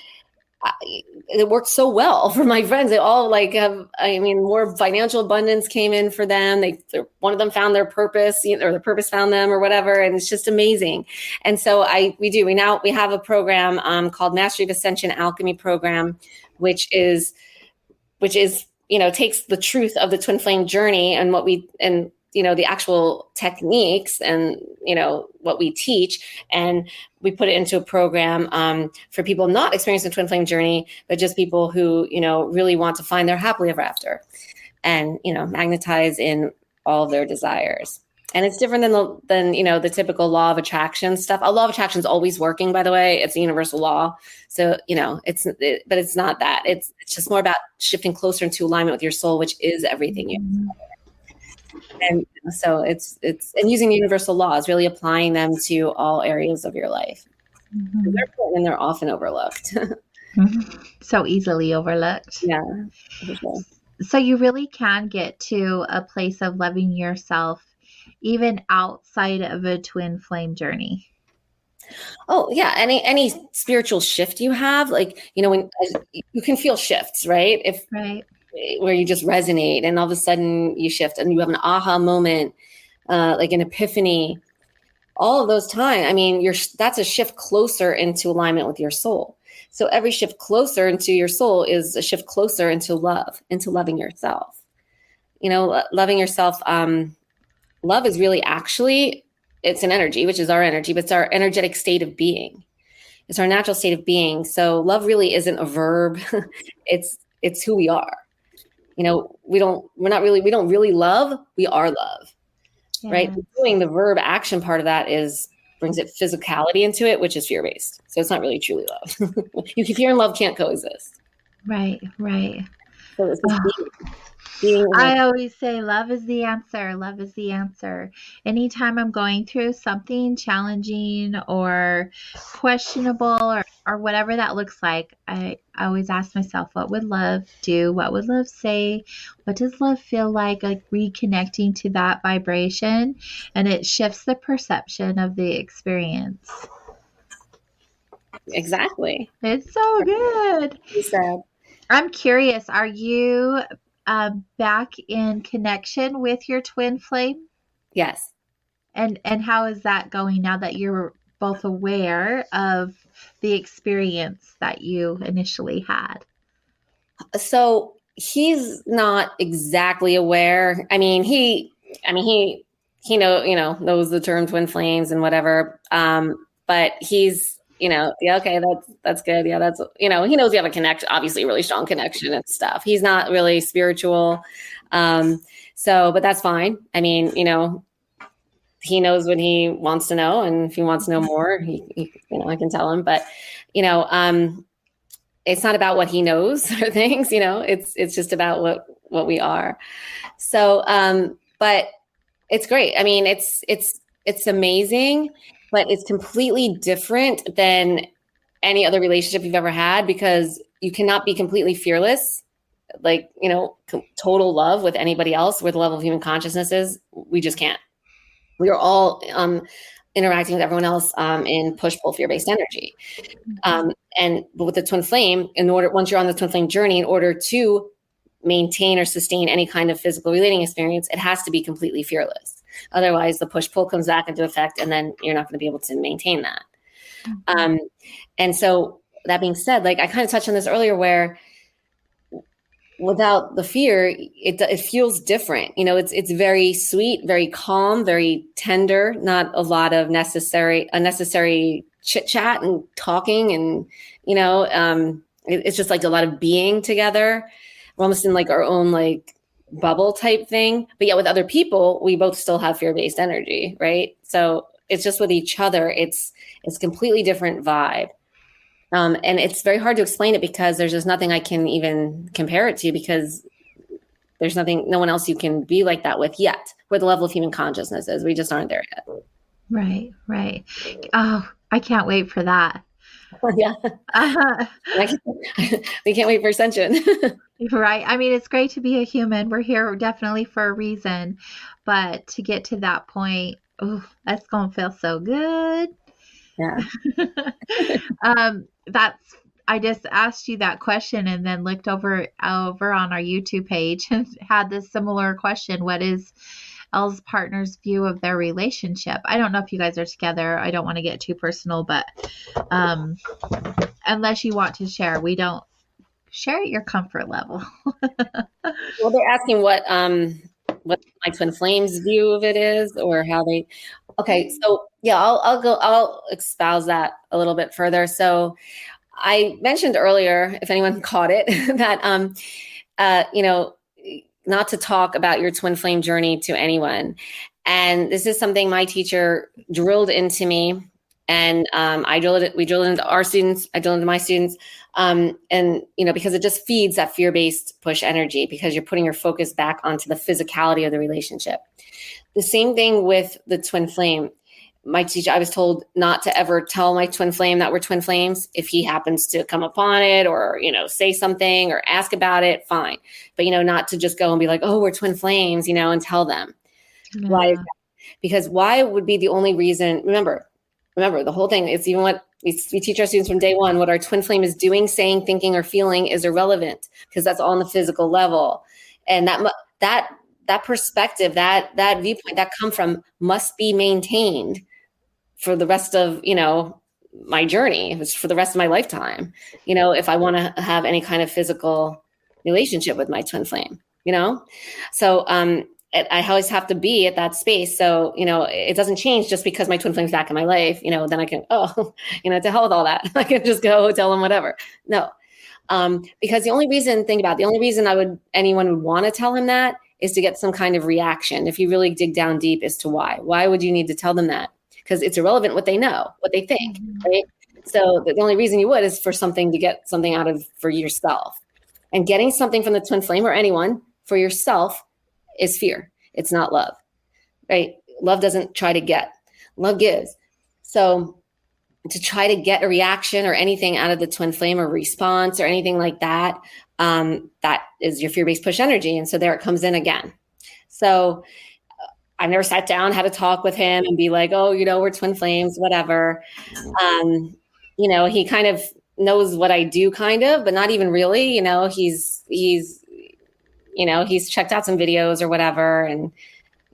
it worked so well for my friends. They all more financial abundance came in for them. One of them found their purpose, or their purpose found them or whatever. And it's just amazing. And so we have a program called Mastery of Ascension Alchemy Program, which is takes the truth of the twin flame journey and the actual techniques and, what we teach, and we put it into a program for people not experiencing the twin flame journey, but just people who, really want to find their happily ever after and, magnetize in all of their desires. And it's different than the typical law of attraction stuff. A law of attraction is always working, by the way. It's a universal law. So, but it's not that. It's just more about shifting closer into alignment with your soul, which is everything you desire. And so it's and using universal laws, really applying them to all areas of your life. Mm-hmm. They're important and they're often overlooked. So easily overlooked. Yeah. For sure. So you really can get to a place of loving yourself even outside of a twin flame journey. Oh yeah. Any spiritual shift you have, when you can feel shifts, right? Where you just resonate and all of a sudden you shift and you have an aha moment, like an epiphany, all of those times. That's a shift closer into alignment with your soul. So every shift closer into your soul is a shift closer into love, into loving yourself. Loving yourself. Love is really it's an energy, which is our energy, but it's our energetic state of being. It's our natural state of being. So love really isn't a verb. It's who we are. We don't really love. We are love, yes. Right? Doing the verb action part of that brings it physicality into it, which is fear-based. So it's not really truly love. Fear and love can't coexist. Right. So it's I always say love is the answer. Love is the answer. Anytime I'm going through something challenging or questionable or whatever that looks like, I always ask myself, what would love do? What would love say? What does love feel like reconnecting to that vibration? And it shifts the perception of the experience. Exactly. It's so good. You said. I'm curious, are you back in connection with your twin flame? Yes. And how is that going now that you're both aware of the experience that you initially had? So he's not exactly aware. He knows the term twin flames and whatever. But he's, yeah, okay, that's good. Yeah, that's, he knows we have a connection, obviously a really strong connection and stuff. He's not really spiritual. But that's fine. He knows what he wants to know. And if he wants to know more, he I can tell him, but, it's not about what he knows or things, it's just about what we are. So, but it's great. It's amazing. But it's completely different than any other relationship you've ever had, because you cannot be completely fearless, total love with anybody else, where the level of human consciousness is. We just can't. We are all interacting with everyone else in push-pull fear-based energy. And with the twin flame, once you're on the twin flame journey, in order to maintain or sustain any kind of physical relating experience, it has to be completely fearless. Otherwise, the push-pull comes back into effect, and then you're not going to be able to maintain that. And so that being said, like I kind of touched on this earlier, where without the fear, it feels different. You know, it's very sweet, very calm, very tender, not a lot of unnecessary chit chat and talking. And, you know, it's just like a lot of being together. We're almost in like our own like bubble type thing. But yet with other people, we both still have fear-based energy, right? So it's just with each other, it's a completely different vibe. And it's very hard to explain it because there's just nothing I can even compare it to, because there's no one else you can be like that with yet, where the level of human consciousness is. We just aren't there yet. Right. Oh, I can't wait for that. Yeah. We can't wait for ascension. Right. I mean, it's great to be a human. We're here definitely for a reason, but to get to that point, oh, that's going to feel so good. Yeah. I just asked you that question and then looked over on our YouTube page and had this similar question. What is Elle's partner's view of their relationship? I don't know if you guys are together. I don't want to get too personal, but unless you want to share, we don't share at your comfort level. Well, they're asking what my twin flames view of it is, or how they. Okay, so yeah, I'll espouse that a little bit further. So I mentioned earlier, if anyone caught it, that you know, not to talk about your twin flame journey to anyone. And this is something my teacher drilled into me, and we drilled it into our students, I drilled it into my students. And you know, because it just feeds that fear-based push energy, because you're putting your focus back onto the physicality of the relationship. The same thing with the twin flame. My teacher, I was told not to ever tell my twin flame that we're twin flames. If he happens to come upon it, or, you know, say something or ask about it, fine. But, you know, not to just go and be like, oh, we're twin flames, you know, and tell them. Yeah. Why is that? Because why would be the only reason? Remember, the whole thing is, even what we teach our students from day one, what our twin flame is doing, saying, thinking, or feeling is irrelevant, because that's all on the physical level. And that perspective, that viewpoint, that come from, must be maintained for the rest of, you know, my journey. It's for the rest of my lifetime, you know, if I want to have any kind of physical relationship with my twin flame, you know? So I always have to be at that space. So, you know, it doesn't change just because my twin flame's back in my life, you know, then I can, you know, to hell with all that. I can just go tell them whatever. No. Because the only reason anyone would want to tell him that is to get some kind of reaction. If you really dig down deep as to why would you need to tell them that? Because it's irrelevant what they know, what they think, right? So the only reason you would is for something, to get something out of for yourself. And getting something from the twin flame or anyone for yourself is fear. It's not love, right? Love doesn't try to get, love gives. So to try to get a reaction or anything out of the twin flame, or response or anything like that, that is your fear-based push energy. And so there it comes in again. So I never sat down, had a talk with him and be like, oh, you know, we're twin flames, whatever. You know, he kind of knows what I do, kind of, but not even really. You know, he's you know, he's checked out some videos or whatever. And,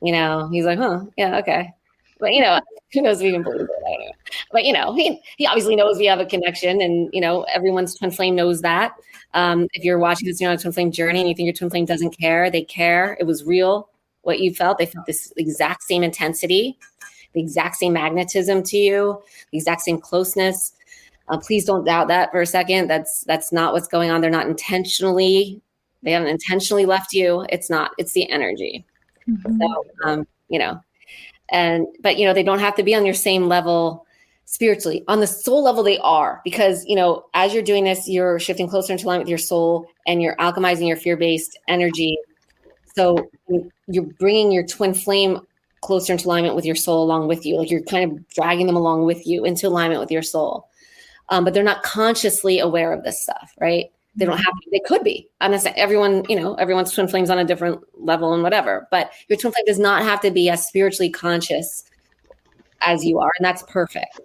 you know, he's like, yeah, okay. But, you know, who knows if he can believe it? I don't know. But, you know, he obviously knows we have a connection, and, you know, everyone's twin flame knows that. If you're watching this, you're on a twin flame journey and you think your twin flame doesn't care, they care. It was real. What you felt, they felt this exact same intensity, the exact same magnetism to you, the exact same closeness. Please don't doubt that for a second. That's not what's going on. They haven't intentionally left you. It's the energy. Mm-hmm. So, you know, but, you know, they don't have to be on your same level spiritually. On the soul level, they are, because, you know, as you're doing this, you're shifting closer into alignment with your soul, and you're alchemizing your fear-based energy. So you're bringing your twin flame closer into alignment with your soul along with you. Like, you're kind of dragging them along with you into alignment with your soul. But they're not consciously aware of this stuff, right? They don't have to, they could be. I'm not saying everyone, everyone's twin flame's on a different level and whatever, but your twin flame does not have to be as spiritually conscious as you are. And that's perfect.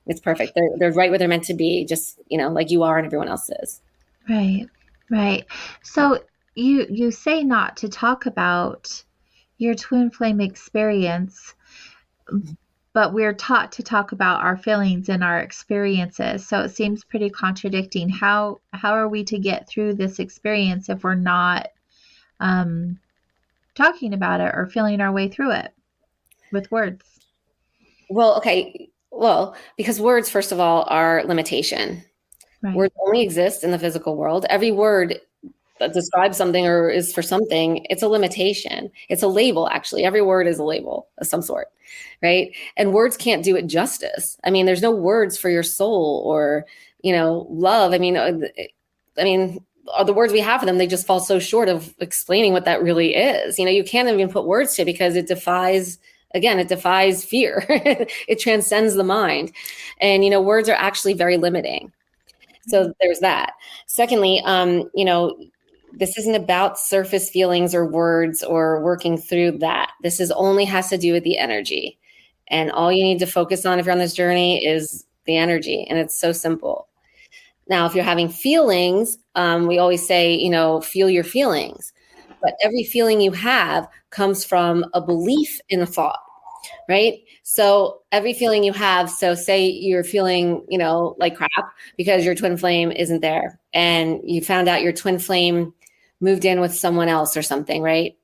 It's perfect. They're right where they're meant to be, just, like you are and everyone else is. Right. Right. So you say not to talk about your twin flame experience, but we're taught to talk about our feelings and our experiences. So it seems pretty contradicting. How are we to get through this experience if we're not talking about it or feeling our way through it with words? Well, okay. Well, because words, first of all, are limitation. Right. Words only exist in the physical world. Every word that describes something or is for something, it's a limitation. It's a label, actually. Every word is a label of some sort, right? And words can't do it justice. I mean, there's no words for your soul or, love. I mean, the words we have for them, they just fall so short of explaining what that really is. You can't even put words to it because it defies fear. It transcends the mind. And, words are actually very limiting. So there's that. Secondly, this isn't about surface feelings or words or working through that. This only has to do with the energy. And all you need to focus on if you're on this journey is the energy. And it's so simple. Now, if you're having feelings, we always say, feel your feelings. But every feeling you have comes from a belief in a thought, right? So every feeling you have, so say you're feeling, like crap because your twin flame isn't there and you found out your twin flame moved in with someone else or something, right?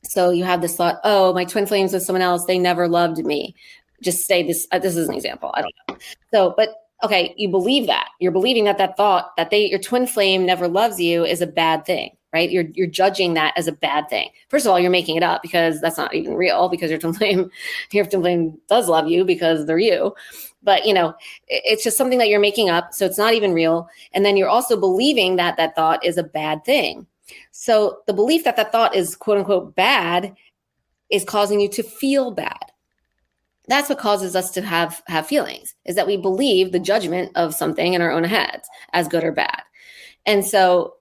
So you have this thought, oh, my twin flame's with someone else. They never loved me. Just say this. This is an example. I don't know. So, but okay, you believe that. You're believing that thought that your twin flame never loves you is a bad thing, right? You're judging that as a bad thing. First of all, you're making it up because that's not even real because your twin flame does love you because they're you. But, it's just something that you're making up. So it's not even real. And then you're also believing that thought is a bad thing. So the belief that thought is quote unquote bad is causing you to feel bad. That's what causes us to have feelings, is that we believe the judgment of something in our own heads as good or bad. And so,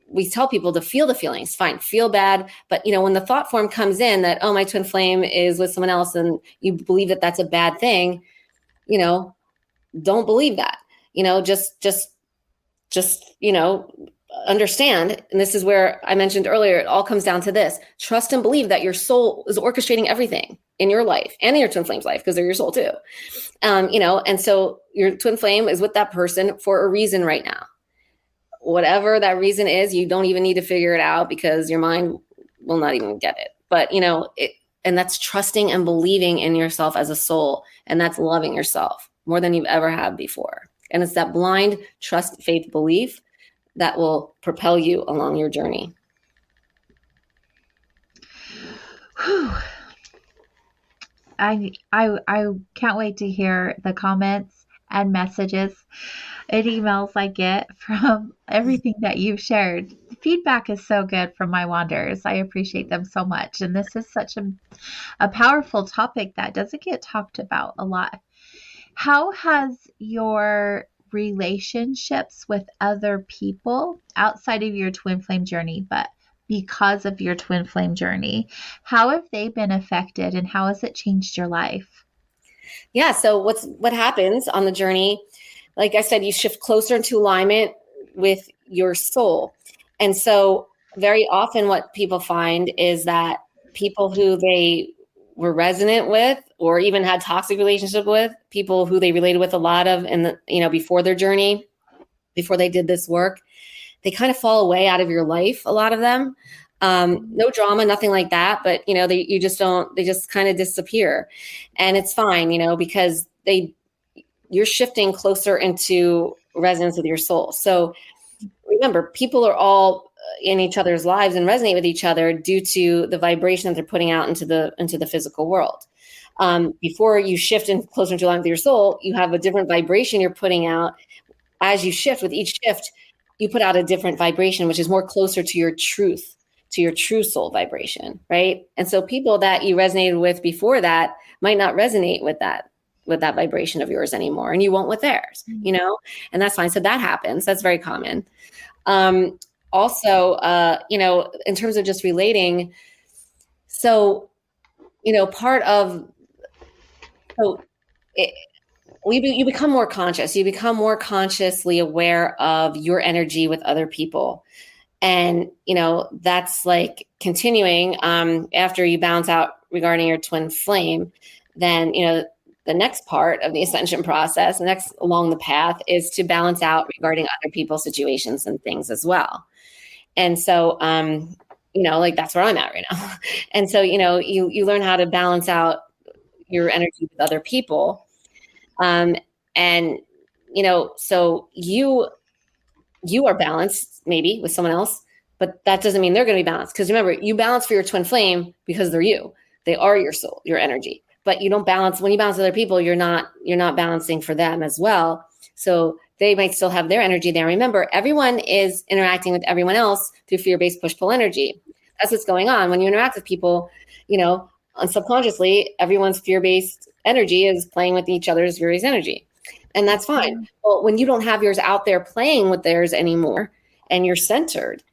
we tell people to feel the feelings, fine, feel bad. But, when the thought form comes in that, oh, my twin flame is with someone else and you believe that that's a bad thing, don't believe that, just understand. And this is where I mentioned earlier, it all comes down to this: trust and believe that your soul is orchestrating everything in your life and in your twin flame's life, because they're your soul too. And so your twin flame is with that person for a reason right now. Whatever that reason is, you don't even need to figure it out because your mind will not even get it. But, and that's trusting and believing in yourself as a soul. And that's loving yourself more than you've ever had before. And it's that blind trust, faith, belief that will propel you along your journey. Whew. I can't wait to hear the comments and messages and emails I get from everything that you've shared. The feedback is so good from my wanderers. I appreciate them so much. And this is such a powerful topic that doesn't get talked about a lot. How has your relationships with other people outside of your twin flame journey, but because of your twin flame journey, how have they been affected and how has it changed your life? Yeah. So what happens on the journey, like I said, you shift closer into alignment with your soul. And so very often what people find is that people who they were resonant with or even had toxic relationship with, people who they related with a lot of in the, before their journey, before they did this work, they kind of fall away out of your life. A lot of them, no drama, nothing like that. But, they just kind of disappear, and it's fine, because you're shifting closer into resonance with your soul. So remember, people are all in each other's lives and resonate with each other due to the vibration that they're putting out into the physical world. Before you shift in closer into alignment with your soul, you have a different vibration you're putting out. As you shift, with each shift, you put out a different vibration, which is more closer to your truth, to your true soul vibration, right? And so people that you resonated with before that might not resonate with that with that vibration of yours anymore, and you won't with theirs, you know, and that's fine. So that happens. That's very common. Also, you know, in terms of just relating, so, you know, part of, so it, you become more conscious. You become more consciously aware of your energy with other people. And, you know, that's like continuing after you balance out regarding your twin flame, then, you know, the next part of the ascension process, the next along the path is to balance out regarding other people's situations and things as well. And so, you know, like that's where I'm at right now. And so, you know, you learn how to balance out your energy with other people. And, you know, so you are balanced maybe with someone else, but that doesn't mean they're going to be balanced. Because remember, you balance for your twin flame because they're you. They are your soul, your energy. But you don't balance when you balance other people. You're not balancing for them as well. So they might still have their energy there. Remember, everyone is interacting with everyone else through fear-based push-pull energy. That's what's going on when you interact with people. You know, subconsciously, everyone's fear-based energy is playing with each other's fear-based energy. And that's fine. Well, when you don't have yours out there playing with theirs anymore, and you're centered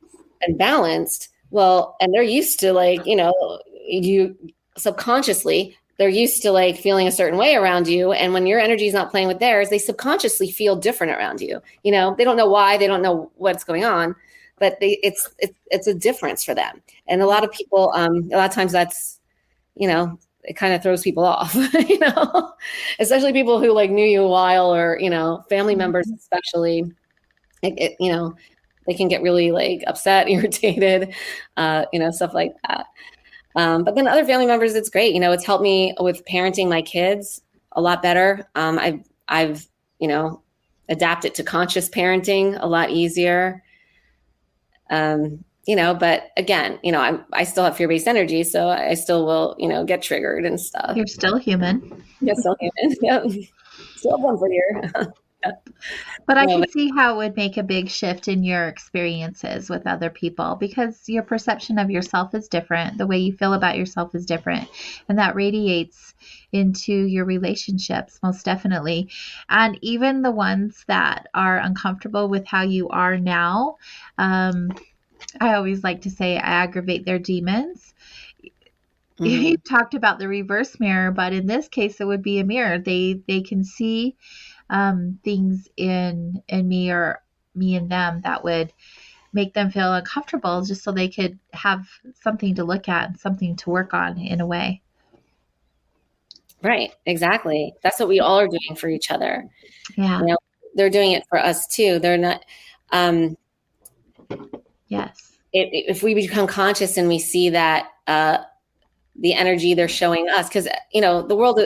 and balanced, well, and they're used to like, you know, you subconsciously, they're used to like feeling a certain way around you. And when your energy is not playing with theirs, they subconsciously feel different around you. You know, they don't know why, they don't know what's going on, but it's a difference for them. And a lot of people, a lot of times that's, you know, it kind of throws people off, you know, especially people who like knew you a while, or, you know, family members, especially, you know, they can get really like upset, irritated, you know, stuff like that. But then other family members, it's great. You know, it's helped me with parenting my kids a lot better. I've, you know, adapted to conscious parenting a lot easier. You know, but again, you know, I still have fear-based energy, so I still will, you know, get triggered and stuff. You're still human. You're still human. Yeah. Still have one for you. But I can see how it would make a big shift in your experiences with other people, because your perception of yourself is different. The way you feel about yourself is different. And that radiates into your relationships, most definitely. And even the ones that are uncomfortable with how you are now, I always like to say I aggravate their demons. Mm-hmm. You talked about the reverse mirror, but in this case, it would be a mirror. They can see things in me or me and them that would make them feel uncomfortable, just so they could have something to look at and something to work on in a way. Right. Exactly. That's what we all are doing for each other. Yeah. You know, they're doing it for us too. They're not, yes. If we become conscious and we see that, the energy they're showing us, because, you know, the world,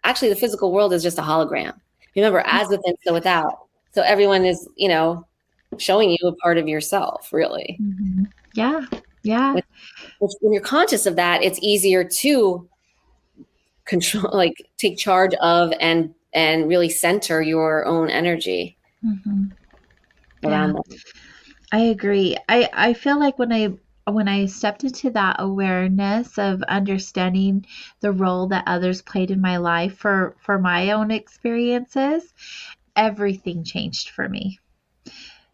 actually the physical world is just a hologram. Remember, as within, so without. So everyone is, you know, showing you a part of yourself, really. Mm-hmm. Yeah. Yeah. When you're conscious of that, it's easier to control, like take charge of and really center your own energy around them. I agree. I feel like when I stepped into that awareness of understanding the role that others played in my life for my own experiences, everything changed for me.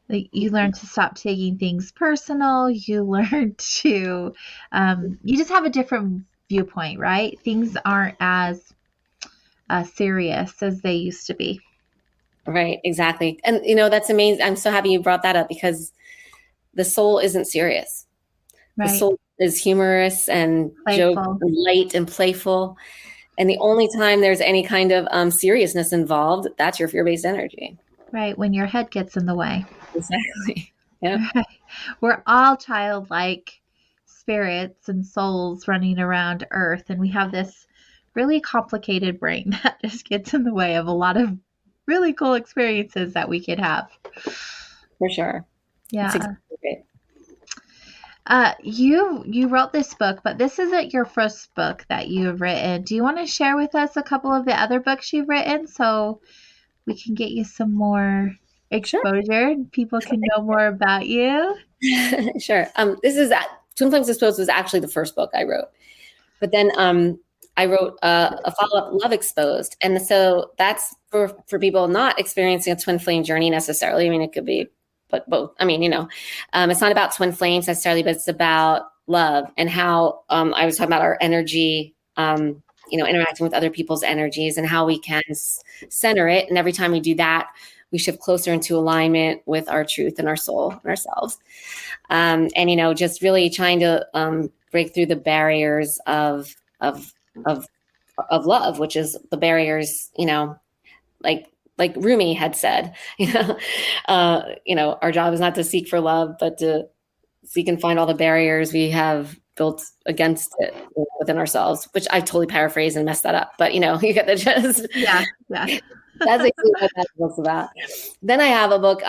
Like, you learn to stop taking things personal. You learn to, you just have a different viewpoint, right? Things aren't as serious as they used to be. Right, exactly. And, you know, that's amazing. I'm so happy you brought that up, because the soul isn't serious. Right. The soul is humorous and joke and light and playful. And the only time there's any kind of seriousness involved, that's your fear-based energy. Right, when your head gets in the way. Exactly. Yeah. Right. We're all childlike spirits and souls running around Earth, and we have this really complicated brain that just gets in the way of a lot of really cool experiences that we could have. For sure. Yeah. That's exactly right. You wrote this book, but this isn't your first book that you have written. Do you want to share with us a couple of the other books you've written so we can get you some more exposure and people can know more about you? Sure. This is Twin Flames Exposed was actually the first book I wrote, but then I wrote a follow-up, Love Exposed. And so that's for people not experiencing a twin flame journey necessarily. I mean, it could be, but both. I mean, it's not about twin flames necessarily, but it's about love and how I was talking about our energy, interacting with other people's energies and how we can center it. And every time we do that, we shift closer into alignment with our truth and our soul and ourselves. Just really trying to break through the barriers of love, which is the barriers, like Rumi had said, our job is not to seek for love, but to seek and find all the barriers we have built against it within ourselves, which I totally paraphrase and messed that up, but you get the gist. Yeah. That's exactly what that book's about. Then I have a book,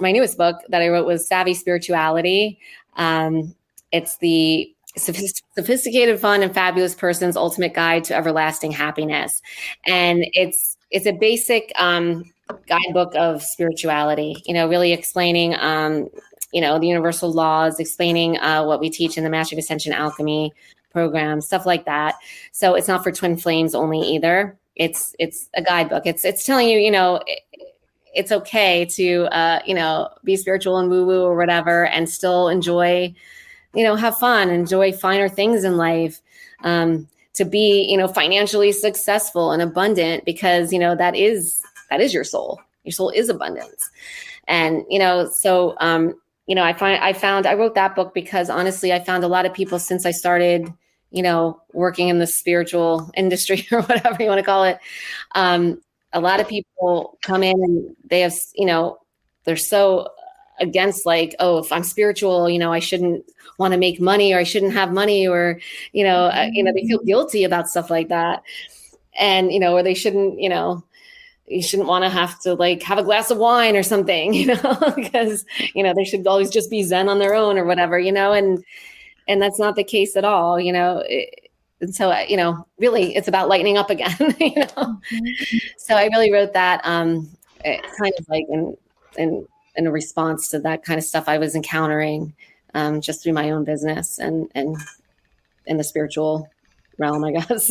my newest book that I wrote was Savvy Spirituality. It's the sophisticated, fun, and fabulous person's ultimate guide to everlasting happiness. And it's a basic guidebook of spirituality, really explaining, the universal laws, explaining what we teach in the Mastering Ascension Alchemy program, stuff like that. So it's not for twin flames only either. It's a guidebook. It's telling you, it's okay to, be spiritual and woo-woo or whatever, and still enjoy, have fun, enjoy finer things in life, to be, financially successful and abundant, because, that is your soul. Your soul is abundance. And, I wrote that book because honestly, I found a lot of people since I started, working in the spiritual industry or whatever you want to call it. A lot of people come in and they have, they're so against like, oh, if I'm spiritual, I shouldn't want to make money, or I shouldn't have money, or, they feel guilty about stuff like that. And, or they shouldn't, you shouldn't want to have to like have a glass of wine or something, because, they should always just be Zen on their own or whatever, and that's not the case at all, and so, really it's about lightening up again, So I really wrote that, kind of like in a response to that kind of stuff I was encountering, just through my own business and in the spiritual realm, I guess.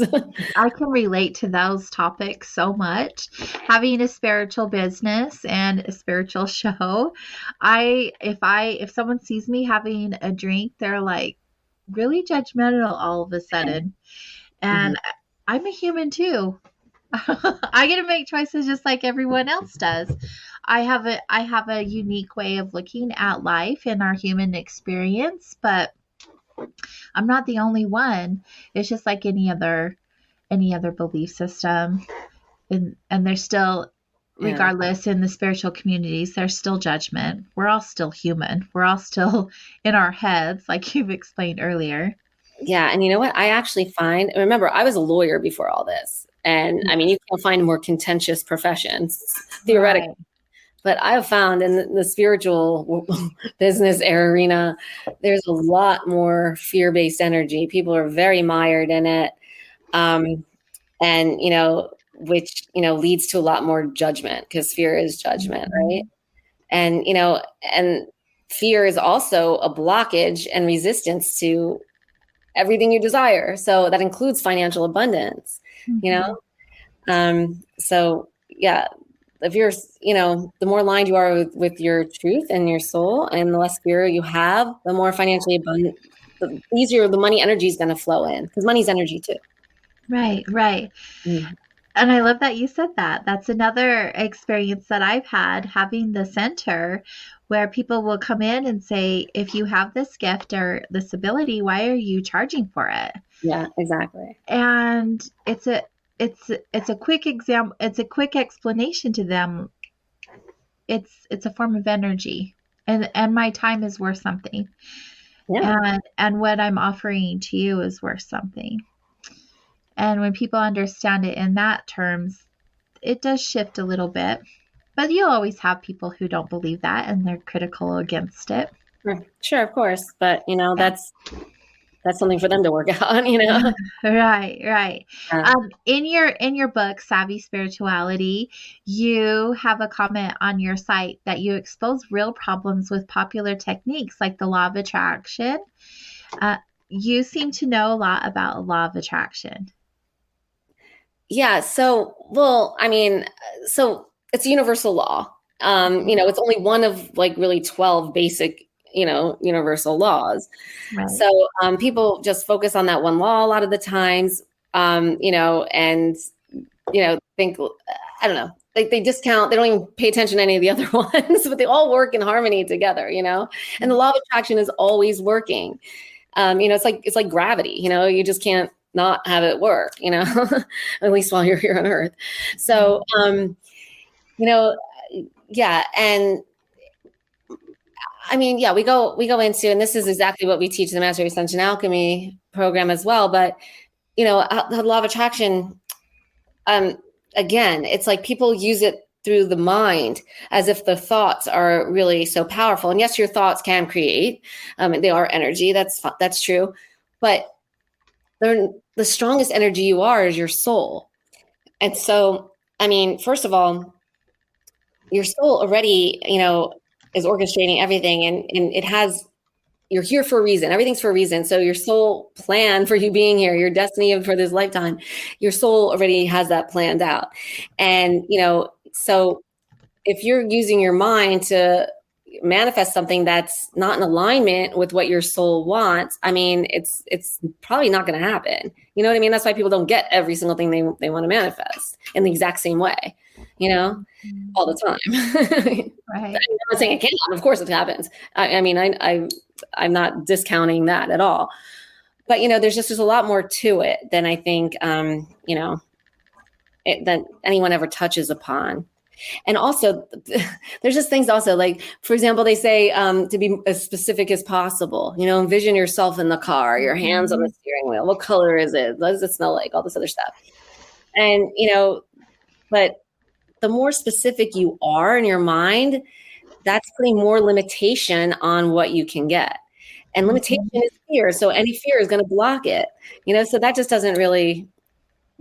I can relate to those topics so much. Having a spiritual business and a spiritual show, if someone sees me having a drink, they're like really judgmental all of a sudden. And I'm a human too. I get to make choices just like everyone else does. I have a unique way of looking at life and our human experience, but I'm not the only one. It's just like any other belief system. And there's still, regardless, in the spiritual communities, there's still judgment. We're all still human. We're all still in our heads, like you've explained earlier. Yeah. And you know what? I actually find, remember, I was a lawyer before all this. And I mean, you can't find more contentious professions, theoretically. Right. But I've found in the spiritual business arena, there's a lot more fear-based energy. People are very mired in it. Which, leads to a lot more judgment, because fear is judgment, right? And, and fear is also a blockage and resistance to everything you desire. So that includes financial abundance, So yeah, if you're, the more aligned you are with your truth and your soul, and the less fear you have, the more financially abundant, the easier the money energy is going to flow in, because money's energy too. Right. Mm-hmm. And I love that you said that. That's another experience that I've had, having the center where people will come in and say, if you have this gift or this ability, why are you charging for it? Yeah, exactly. And it's a quick example. It's a quick explanation to them. It's a form of energy, and my time is worth something. Yeah. And what I'm offering to you is worth something. And when people understand it in that terms, it does shift a little bit. But you'll always have people who don't believe that, and they're critical against it. Sure, of course. But, that's something for them to work out, Right. In your book, Savvy Spirituality, you have a comment on your site that you expose real problems with popular techniques like the law of attraction. You seem to know a lot about law of attraction. Yeah. So, well, I mean, so it's a universal law. It's only one of like really 12 basic, universal laws. Right. So people just focus on that one law a lot of the times, and, think, I don't know, like they discount, they don't even pay attention to any of the other ones, but they all work in harmony together, and the law of attraction is always working. It's like gravity, you just can't not have it work, at least while you're here on Earth. So, yeah. And I mean, yeah, we go into, and this is exactly what we teach in the Mastery of Ascension Alchemy program as well. But, the law of attraction, again, it's like people use it through the mind as if the thoughts are really so powerful. And yes, your thoughts can create, they are energy. That's true. But the strongest energy you are is your soul. And so, I mean, first of all, your soul already, is orchestrating everything, and you're here for a reason. Everything's for a reason. So your soul plan for you being here, your destiny for this lifetime, your soul already has that planned out. And, so if you're using your mind to manifest something that's not in alignment with what your soul wants, I mean, it's probably not going to happen. You know what I mean? That's why people don't get every single thing they want to manifest in the exact same way, all the time. Right. I'm not saying it can't happen. Of course it happens. I mean, I'm not discounting that at all. But, there's a lot more to it than I think, that anyone ever touches upon. And also, there's just things also like, for example, they say to be as specific as possible, envision yourself in the car, your hands on the steering wheel. What color is it? What does it smell like? All this other stuff. And, but the more specific you are in your mind, that's putting more limitation on what you can get. And limitation is fear. So any fear is going to block it, so that just doesn't really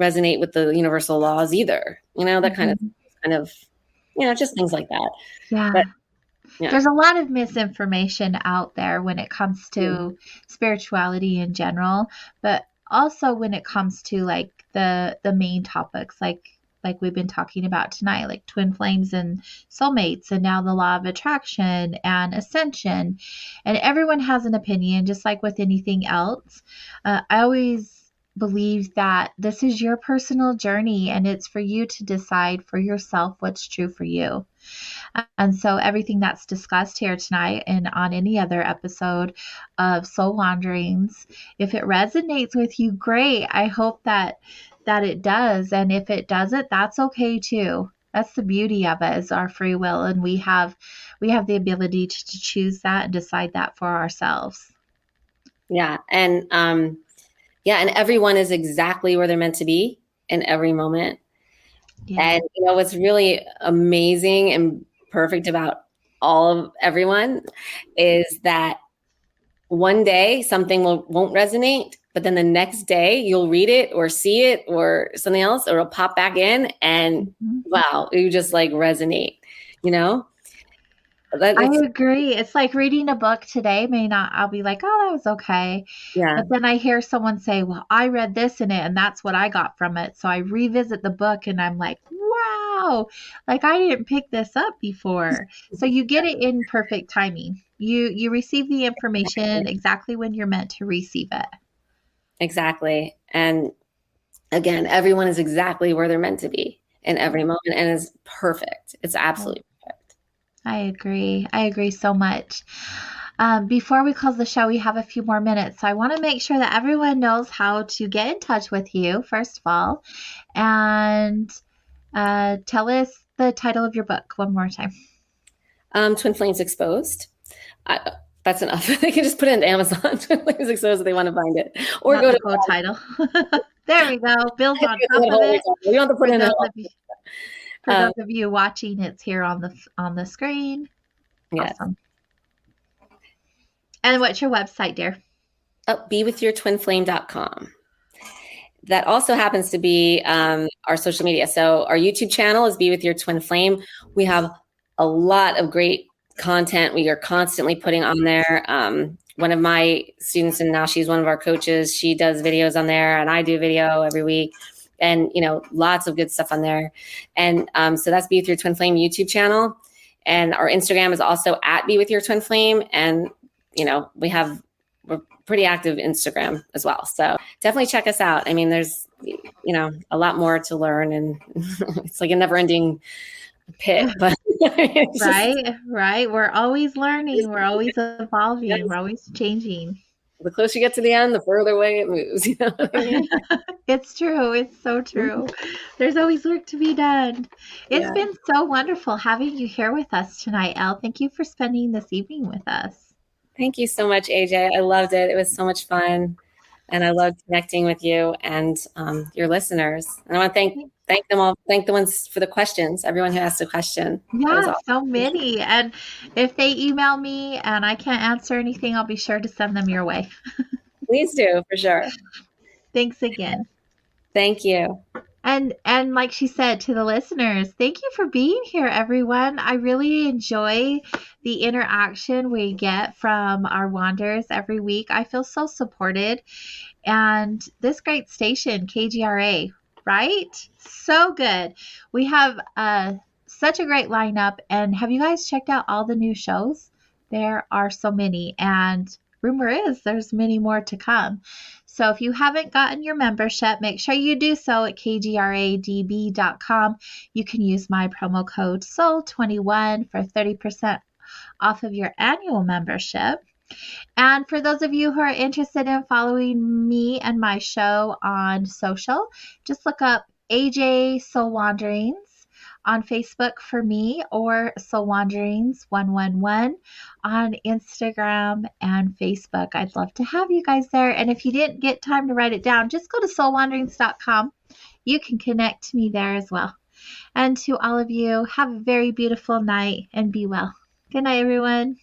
resonate with the universal laws either, that kind of, just things like that. Yeah. But, yeah. There's a lot of misinformation out there when it comes to spirituality in general, but also when it comes to like the main topics, like we've been talking about tonight, like twin flames and soulmates, and now the law of attraction and ascension. And everyone has an opinion, just like with anything else. I always believe that this is your personal journey, and it's for you to decide for yourself what's true for you. And so everything that's discussed here tonight and on any other episode of Soul Wanderings, if it resonates with you, great. I hope that it does. And if it doesn't, that's okay too. That's the beauty of it, is our free will. And we have the ability to choose that and decide that for ourselves. Yeah. And, and everyone is exactly where they're meant to be in every moment. Yeah. And, what's really amazing and perfect about everyone is that one day something won't resonate, but then the next day you'll read it or see it or something else, or it'll pop back in and wow, you just like resonate, I agree. It's like reading a book today I'll be like, oh, that was okay. Yeah. But then I hear someone say, well, I read this in it and that's what I got from it. So I revisit the book and I'm like, wow, like I didn't pick this up before. So you get it in perfect timing. You receive the information exactly when you're meant to receive it. Exactly. And again, everyone is exactly where they're meant to be in every moment, and is perfect. It's absolutely perfect. I agree so much. Before we close the show, we have a few more minutes. So I want to make sure that everyone knows how to get in touch with you, first of all. And tell us the title of your book one more time. Twin Flames Exposed. That's enough. They can just put it into Amazon, Twin Flames Exposed, if they want to find it. Or Not go the to full title. There we go. Build on top of it. You don't have to put in For those of you watching, it's here on the screen. Yes. Awesome. And what's your website, dear? BeWithYourTwinFlame.com. That also happens to be our social media. So our YouTube channel is Be With Your Twin Flame. We have a lot of great content we are constantly putting on there. One of my students, and now she's one of our coaches, she does videos on there, and I do video every week. and, lots of good stuff on there. And so that's Be With Your Twin Flame YouTube channel. And our Instagram is also at Be With Your Twin Flame. And, we're pretty active Instagram as well. So definitely check us out. I mean, there's, a lot more to learn, and it's like a never ending pit, but right. We're always learning. We're always evolving. Yes. We're always changing. The closer you get to the end, the further away it moves. You know what I mean? It's true. It's so true. There's always work to be done. It's been so wonderful having you here with us tonight, Elle. Thank you for spending this evening with us. Thank you so much, AJ. I loved it. It was so much fun. And I loved connecting with you and your listeners. And I want to thank them all. Thank the ones for the questions, everyone who asked a question. Yeah, awesome. So many. And if they email me and I can't answer anything, I'll be sure to send them your way. Please do, for sure. Thanks again. Thank you. And like she said to the listeners, thank you for being here, everyone. I really enjoy the interaction we get from our wanderers every week. I feel so supported. And this great station, KGRA, right? So good. We have such a great lineup. And have you guys checked out all the new shows? There are so many. And rumor is there's many more to come. So if you haven't gotten your membership, make sure you do so at kgradb.com. You can use my promo code SOUL21 for 30% off of your annual membership. And for those of you who are interested in following me and my show on social, just look up AJ Soul Wanderings on Facebook for me, or Soul Wanderings 111 on Instagram and Facebook. I'd love to have you guys there. And if you didn't get time to write it down, just go to soulwanderings.com. You can connect to me there as well. And to all of you, have a very beautiful night and be well. Good night, everyone.